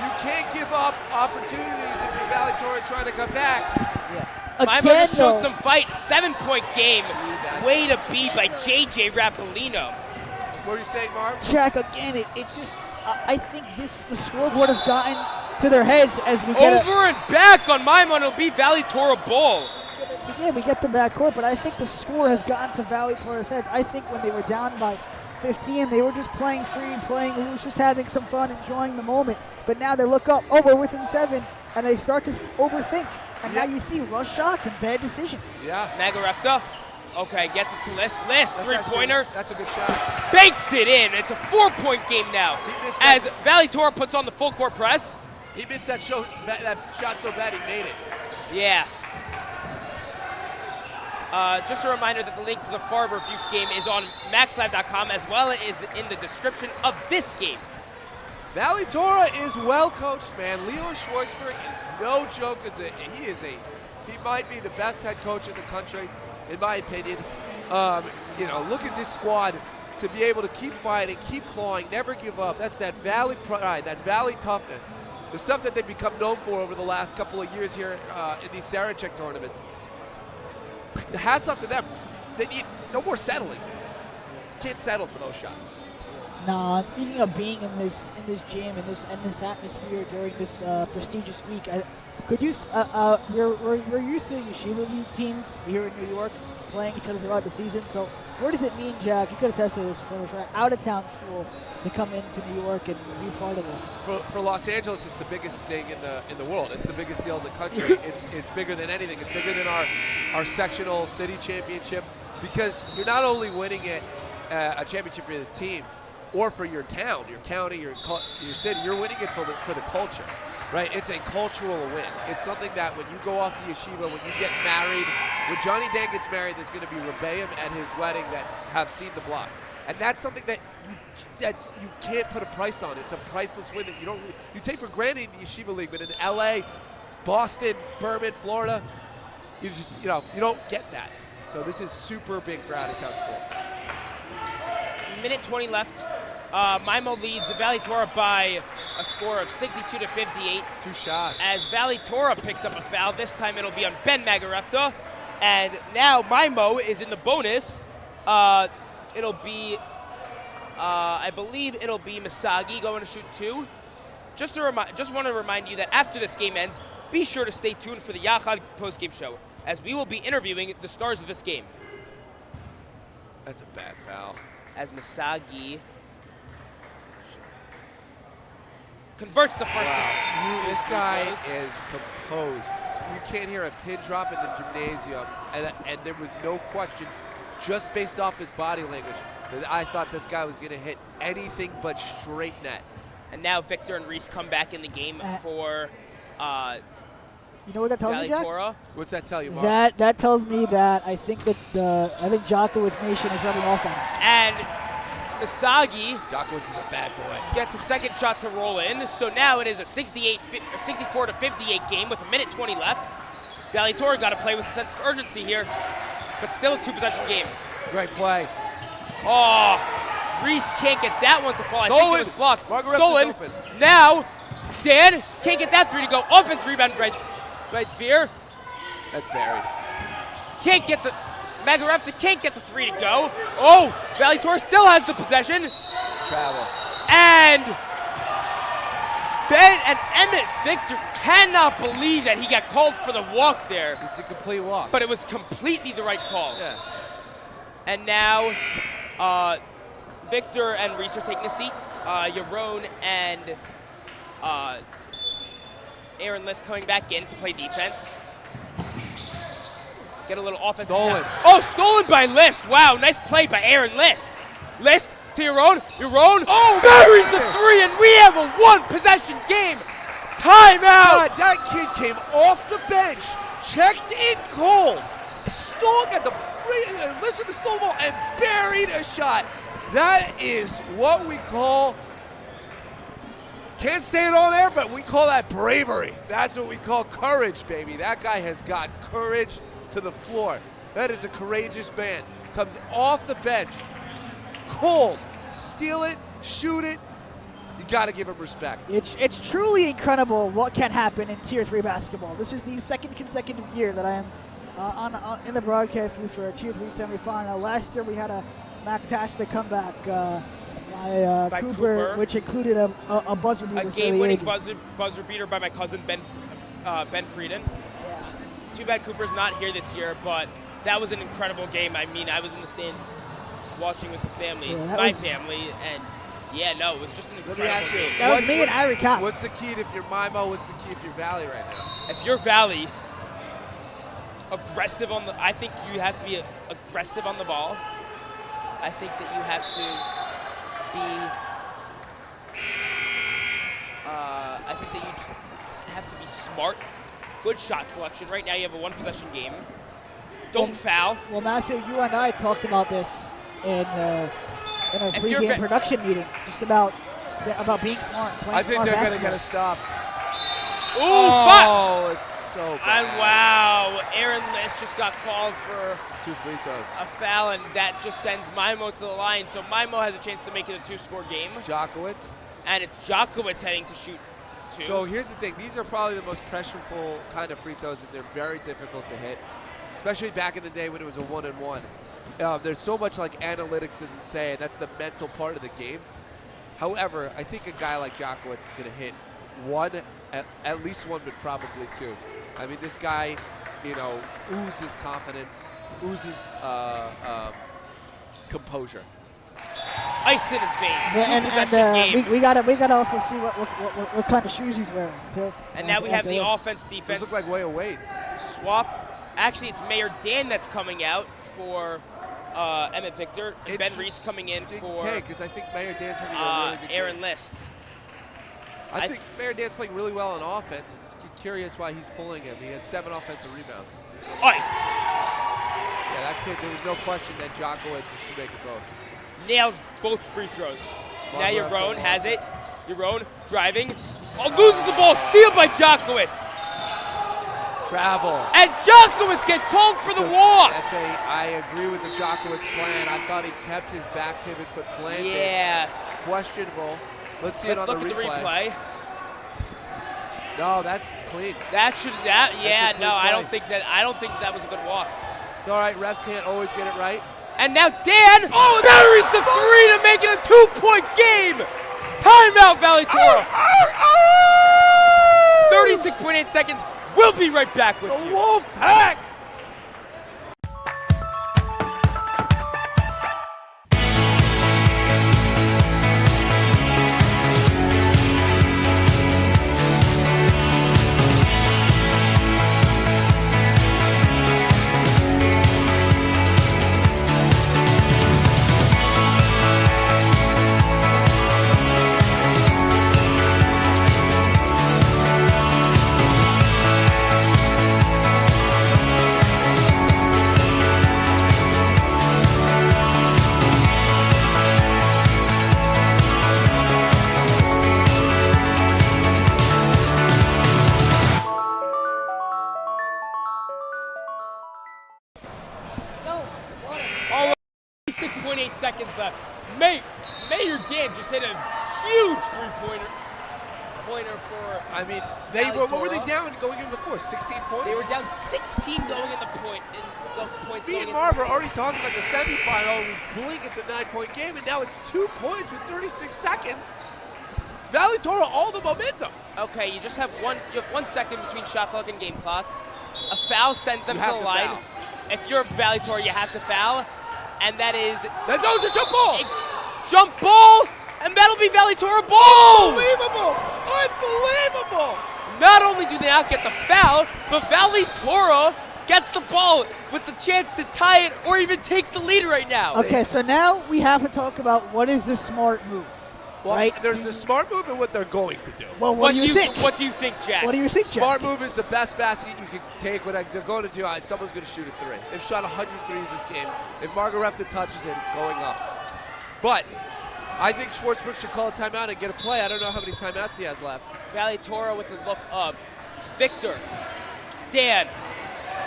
you can't give up opportunities if you're Valley Torah trying to come back. Yeah. Maimonides just showed though. some fight. 7-point game. Way to be by JJ Rapolino. What are you saying, Marv? Jack, again, it's just, I think the scoreboard has gotten to their heads as we get Over and back on Maimon. It'll be Valley Torah ball. Yeah, we get the backcourt, but I think the score has gotten to Valley Torah's heads. I think when they were down by 15, they were just playing free, playing loose, just having some fun, enjoying the moment. But now they look up, oh, we're within 7, and they start to overthink. And now you see rush shots and bad decisions. Yeah. Magarefta. Okay, gets it to List. List, three-pointer. That's a good shot. Banks it in. It's a 4-point game now. As Valley Torah puts on the full court press. He missed that shot so bad he made it. Yeah. Just a reminder that the link to the Farber Fuchs game is on maxlive.com as well as in the description of this game. Valley Torah is well coached, man. Leo Schwartzberg is no joke. He might be the best head coach in the country, in my opinion. Look at this squad to be able to keep fighting, keep clawing, never give up. That's that Valley pride, that Valley toughness, the stuff that they've become known for over the last couple of years here in these Sarachek tournaments. The hats off to them. They need no more settling. Can't settle for those shots. Nah, speaking of being in this gym and this atmosphere during this prestigious week, we're used to Yeshiva League teams here in New York playing each other throughout the season. So what does it mean, Jack? You could attest to this for an out-of-town school to come into New York and be part of this. For Los Angeles, it's the biggest thing in the world. It's the biggest deal in the country. it's bigger than anything. It's bigger than our sectional city championship, because you're not only winning a championship for the team or for your town, your county, your city. You're winning it for the culture, right? It's a cultural win. It's something that when you go off to yeshiva, when you get married, when Johnny Dan gets married, there's going to be Rebbeim at his wedding that have seen the block. And that's something that you can't put a price on. It's a priceless win that you take for granted in the Yeshiva League, but in LA, Boston, Berman, Florida, you don't get that. So this is super big for out-of-town schools. Minute 20 left. Maimo leads Valley Torah by a score of 62-58. 2 shots. As Valley Torah picks up a foul, this time it'll be on Ben Magarefta. And now Maimo is in the bonus. It'll be, I believe it'll be Misagi going to shoot 2. Just want to remind you that after this game ends, be sure to stay tuned for the Yachad postgame show, as we will be interviewing the stars of this game. That's a bad foul. As Misagi converts the first. Wow. This guy is composed. You can't hear a pin drop in the gymnasium, and there was no question, just based off his body language, that I thought this guy was going to hit anything but straight net. And now Victor and Reese come back in the game for you know what that tells Valley me, Jack? Torah. What's that tell you, Mark? That tells me that I think that Jokowitz Nation is running off on him. And Misagi Jokowitz is a bad boy. Gets a second shot to roll in. So now it is a 64-58 game with a minute 20 left. Valley Torah got to play with a sense of urgency here, but still a 2-possession game. Great play. Oh, Reese can't get that one to fall. I think it was blocked. Stolen. Now, Dan can't get that 3 to go. Offense rebound right Dvir. That's buried. Can't get the Magarefta can't get the 3 to go. Oh, Valley Torah still has the possession. Travel. And Ben and Emmett Victor cannot believe that he got called for the walk there. It's a complete walk. But it was completely the right call. Yeah. And now Victor and Reese are taking a seat. Yaron and Aaron List coming back in to play defense. Get a little offense. Stolen. Oh, stolen by List. Wow, nice play by Aaron List. List to Yaron. Yaron buries the 3, and we have a 1-possession game. Timeout. God, that kid came off the bench, checked in cold, List with the stolen ball, and buried a shot. That is what we call, can't say it on air, but we call that bravery. That's what we call courage, baby. That guy has got courage to the floor. That is a courageous man. Comes off the bench, cold, steal it, shoot it. You got to give him respect. It's truly incredible what can happen in Tier 3 basketball. This is the second consecutive year that I am in the broadcast booth for a Tier 3 semifinal. Last year we had a fantastic comeback by Cooper, which included a buzzer beater. A game-winning buzzer beater by my cousin Ben Frieden. Yeah. Too bad Cooper's not here this year, but that was an incredible game. I mean, I was in the stands watching with his family, my family, and yeah, no, it was just an incredible game. That was me and Irie Cox. What's the key if you're Maimo? What's the key if you're Valley right now? If you're Valley, aggressive on the, I think you have to be aggressive on the ball. I think that you have to be, I think that you just have to be smart. Good shot selection. Right now you have a one-possession game. Don't foul. Well, Matthew, you and I talked about this in a pre-game production meeting, just about being smart. I think they're going to get a stop. Ooh, it's so bad. And wow, Aaron List just got called for 2 free throws. A foul, and that just sends Maimo to the line. So Maimo has a chance to make it a 2-score game. Jokowitz. And it's Jokowitz heading to shoot 2. So here's the thing. These are probably the most pressureful kind of free throws, and they're very difficult to hit, especially back in the day when it was a 1-and-1. There's so much like analytics doesn't say, and that's the mental part of the game. However, I think a guy like Jokowitz is going to hit one, at least one, but probably 2. I mean, this guy, oozes confidence, oozes composure. Ice in his veins. And we gotta also see what kind of shoes he's wearing too. And now we have the offense, defense. Those look like Wayo Wade's. Swap. Actually, it's Mayor Dan that's coming out for Emmett Victor, and Ben Reese coming in for because I think Mayor Dan's having a really good Aaron game. List. I think Mayor Dan's playing really well on offense. It's curious why he's pulling him. He has 7 offensive rebounds. Ice. Yeah, that kid, there was no question that Jokowitz is making both. Nails both free throws. Now Yaron has it. Yaron driving. Loses the ball. Steal by Jokowitz. Travel. And Jokowitz gets called for the walk. I agree with the Jokowitz plan. I thought he kept his back pivot foot planted. Yeah. Questionable. Let's see it on the replay. Let's look at the replay. No, that's clean. I don't think that was a good walk. It's all right. Refs can't always get it right. And now Dan buries the 3 to make it a 2-point game. Timeout, Valley Torah. 36.8 seconds. We'll be right back with you. Wolfpack. Seconds left. Mayor Dan just hit a huge three-pointer for. I mean, what were they down going into the fourth? 16 points. They were down 16 going in the points. Me and Marv are already talking about the semifinal. We blink, it's a 9-point game, and now it's 2 points with 36 seconds. Valley Torah, all the momentum. Okay, you just have 1 second between shot clock and game clock. A foul sends them to the line. Foul. If you're Valley Torah, you have to foul. And that is... That's a jump ball! Jump ball! And that'll be Valley Torah ball! Unbelievable! Unbelievable! Not only do they not get the foul, but Valley Torah gets the ball with the chance to tie it or even take the lead right now. Okay, so now we have to talk about what is the smart move. Well, right? There's the smart move and what they're going to do. Well, what do you think? What do you think, Jack? What do you think, Jack? Smart move is the best basket you can take. What they're going to do, someone's going to shoot a 3. They've shot 100 threes this game. If Margarefta touches it, it's going up. But I think Schwartzberg should call a timeout and get a play. I don't know how many timeouts he has left. Valley Torah with a look up. Victor. Dan.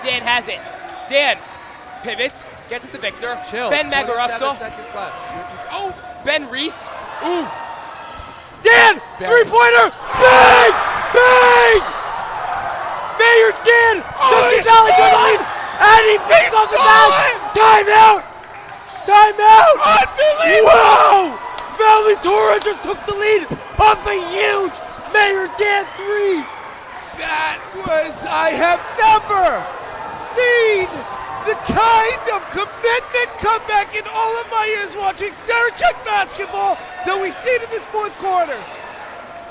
Dan has it. Dan pivots, gets it to Victor. Chill. Ben 27 Margarefta. seconds left. Oh, Ben Reese. Ooh. Dan, three-pointer, bang, bang! Mayor Dan does Valley to the lead, and he picks off the pass. Timeout! Timeout! Unbelievable! Wow! Valley Torah just took the lead off a huge Mayor Dan three. That was, I have never seen the kind of commitment comeback in all of my years watching Sarachek basketball that we see in this fourth quarter.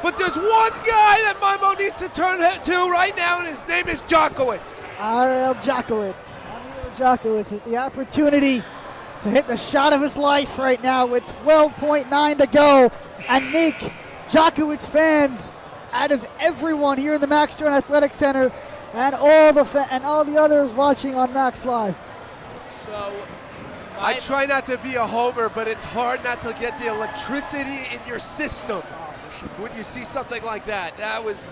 But there's one guy that Maimonides needs to turn to right now, and his name is Jokowitz. Ariel Jokowitz with the opportunity to hit the shot of his life right now with 12.9 to go and make Jokowitz fans out of everyone here in the Max Stern Athletic Center and all the others watching on Max Live. So I try not to be a homer, but it's hard not to get the electricity in your system when you see something like that. That was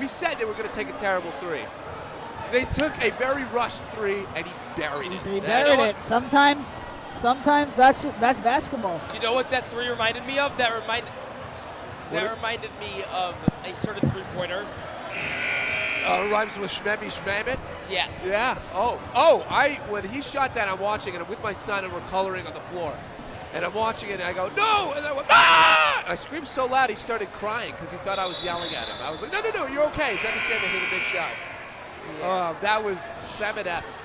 we said they were going to take a terrible three. They took a very rushed three and he buried it. He buried it. Sometimes that's basketball. You know what that three reminded me of? That reminded me of a certain three-pointer. Rhymes with Shmemi Shmamit? Yeah. Yeah. When he shot that, I'm watching it. I'm with my son and we're coloring on the floor. And I'm watching it and I go, no! And then I went, ah! I screamed so loud he started crying because he thought I was yelling at him. I was like, no, you're okay. He's understanding I hit a big shot. That was Seven-esque.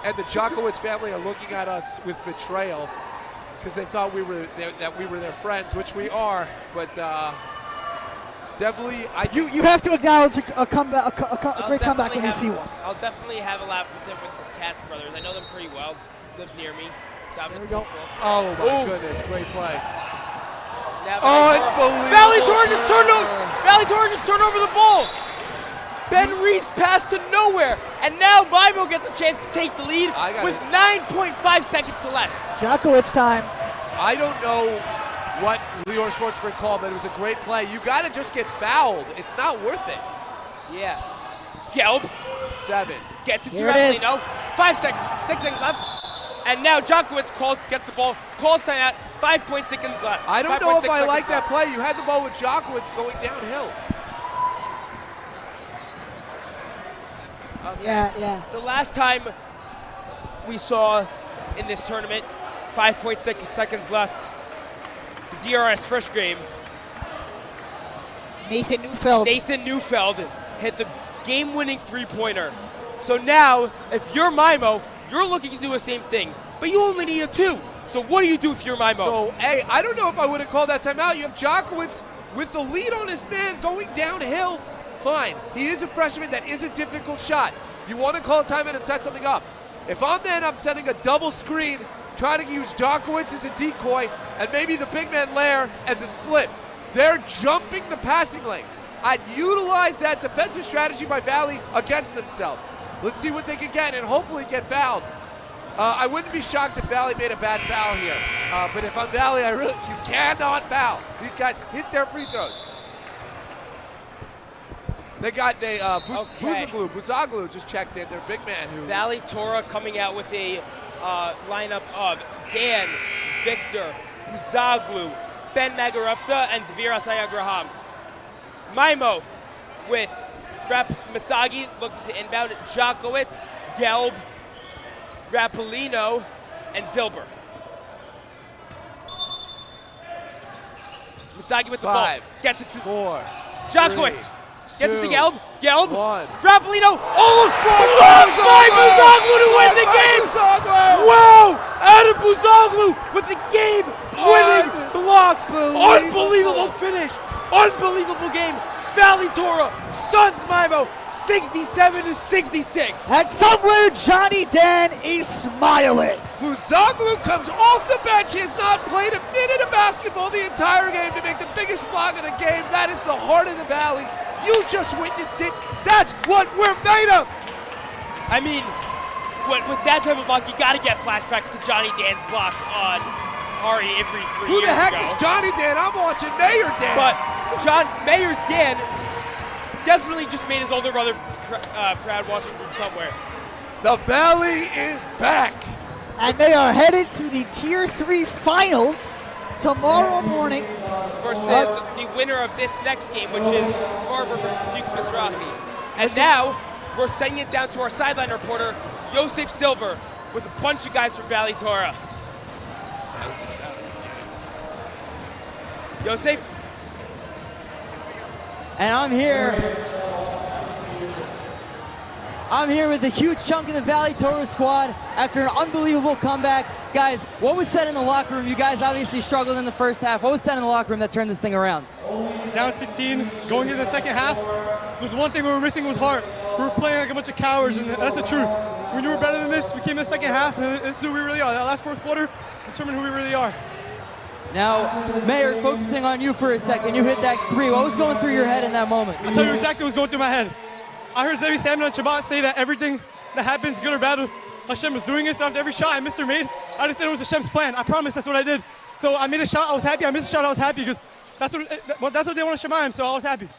And the Jokowitz family are looking at us with betrayal because they thought we were their friends, which we are. But definitely, you have to acknowledge a great comeback when you see one. I'll definitely have a laugh with them with the Katz brothers. I know them pretty well. Live near me. There we go. Oh my goodness, great play. Unbelievable. Valley Torah just turned over the ball. Ben Reese passed to nowhere, and now Maimo gets a chance to take the lead with 9.5 seconds to left. Jokowitz time. I don't know what Lior Schwartzman called, but it was a great play. You got to just get fouled. It's not worth it. Yeah. Gelb. 7. Gets it directly. No. 5 seconds. 6 seconds left. And now Jokowitz gets the ball, calls timeout. 5.6 seconds left. I don't know if I like that play. You had the ball with Jokowitz going downhill. Okay. Yeah. The last time we saw in this tournament, 5.6 seconds left, the DRS first game. Nathan Neufeld hit the game-winning three-pointer. So now, if you're Maimo, you're looking to do the same thing, but you only need a 2. So what do you do if you're Maimo? So, hey, I don't know if I would have called that timeout. You have Jokowitz with the lead on his man going downhill. Fine. He is a freshman. That is a difficult shot. You want to call a timeout and set something up. If I'm then, I'm setting a double screen, trying to use Jokowitz as a decoy, and maybe the big man Lair as a slip. They're jumping the passing lanes. I'd utilize that defensive strategy by Valley against themselves. Let's see what they can get and hopefully get fouled. I wouldn't be shocked if Valley made a bad foul here. But if I'm Valley, you cannot foul. These guys hit their free throws. They got Buzaglu just checked in, their big man. Valley Torah coming out with a lineup of Dan, Victor, Buzaglu, Ben Nagarufta, and Dvir Asayagraham. Maimo with Rap Masagi looking to inbound Jokowitz, Gelb, Rapolino, and Zilber. Masagi with the ball. Gets it to 4. Jokowitz. Gets it to Gelb. Gelb. 1. Rapolino. Blocked by Buzaglu to win the game. Wow. Adam Buzaglu with the game-winning block. Unbelievable finish. Unbelievable game. Valley Torah stuns Maimo 67-66. And somewhere Johnny Dan is smiling. Buzaglu comes off the bench. He has not played a minute of basketball the entire game to make the biggest block of the game. That is the heart of the Valley. You just witnessed it. That's what we're made of. I mean, with that type of block, you got to get flashbacks to Johnny Dan's block on Ari every 3 years ago. Who the heck is Johnny Dan? I'm watching Mayor Dan. But Mayor Dan definitely just made his older brother proud watching from somewhere. The Valley is back. And they are headed to the Tier 3 finals tomorrow morning. Versus the winner of this next game, which is Farber versus Fuchs Mizrahi. And now, we're sending it down to our sideline reporter, Yosef Silver, with a bunch of guys from Valley Torah. Yosef? And I'm here with a huge chunk of the Valley Torah squad after an unbelievable comeback. Guys, what was said in the locker room? You guys obviously struggled in the first half. What was said in the locker room that turned this thing around? Down 16, going into the second half, there's one thing we were missing was heart. We were playing like a bunch of cowards, and that's the truth. We knew we were better than this. We came in the second half, and this is who we really are. That last fourth quarter determined who we really are. Now, Mayor, focusing on you for a second. You hit that three. What was going through your head in that moment? I'll tell you exactly what was going through my head. I heard Zevi Salmon on Shabbat say that everything that happens, good or bad, Hashem was doing it. So after every shot I missed or made, I just said it was Hashem's plan. I promise that's what I did. So I made a shot, I was happy. I missed a shot, I was happy because that's what they want to Shemaim, so I was happy.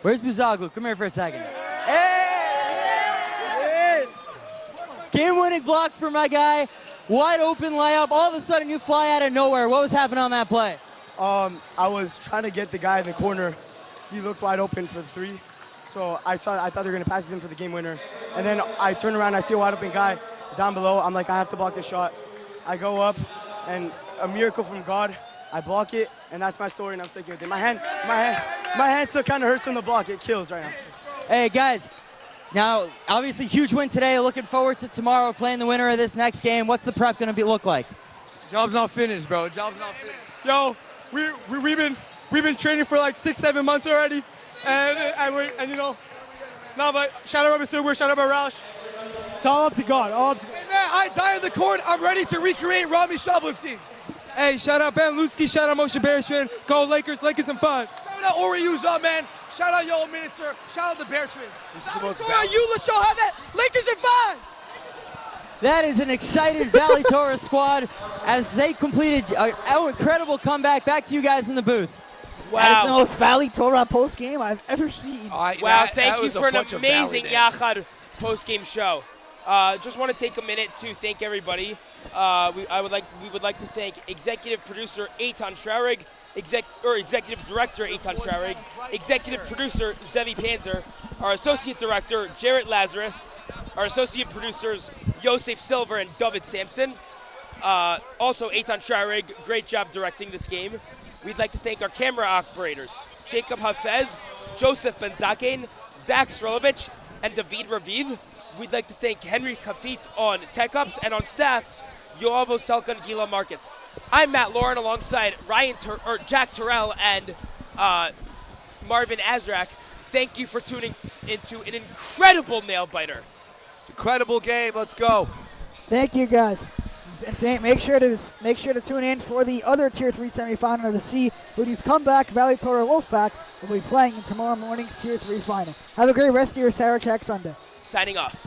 Where's Buzaglu? Come here for a second. Hey! Game-winning block for my guy. Wide open layup. All of a sudden, you fly out of nowhere. What was happening on that play? I was trying to get the guy in the corner. He looked wide open for the three. So I thought they were going to pass it in for the game winner. And then I turn around, I see a wide open guy down below. I'm like, I have to block this shot. I go up, and a miracle from God. I block it, and that's my story, and I'm sticking with it. My hand still kind of hurts from the block. It kills right now. Hey, guys. Now, obviously, huge win today. Looking forward to tomorrow playing the winner of this next game. What's the prep going to look like? Job's not finished, bro. Job's not finished. Yo, we've been training for like 6-7 months already, and you know, no, but shout out Rabbi Silver, shout out Rabbi Roush. It's all up to God. Hey man, I die on the court. I'm ready to recreate Rami Shabliff team. Hey, shout out Ben Lutsky, shout out Moshe Bereshvin. Go Lakers, Lakers and fun. Shout out Ori Uza, man. Shout out Yoel Minitzer. Shout out the Bear Twins. Shout out Torah, Eula, show how that Lakers and fun. That is an excited Valley Torah squad as they completed an incredible comeback. Back to you guys in the booth. Wow. That is the most Valley Torah post game I've ever seen. Wow, thank you for an amazing Yachad post-game show. Just want to take a minute to thank everybody. We would like to thank executive producer Eitan Traurig, executive director Eitan Traurig, executive producer Zevi Pancer, our associate director Jarrett Lazarus, our associate producers Yosef Silver and Dovid Samson. Also Eitan Traurig, great job directing this game. We'd like to thank our camera operators Jacob Hafez, Joseph Ben-Zakein, Zach Srolovich, and Dovid Raviv. We'd like to thank Henry Kafif on Tech Ups and on staffs, Yoav Oselka and Gila Markets. I'm Matt Lauren alongside Jack Terrell and Marvin Azrak. Thank you for tuning into an incredible nail-biter. Incredible game. Let's go. Thank you, guys. And make sure to tune in for the other Tier 3 semifinal to see who these comeback Valley Torah Wolfpack will be playing in tomorrow morning's Tier 3 final. Have a great rest of your Sarachek Sunday. Signing off.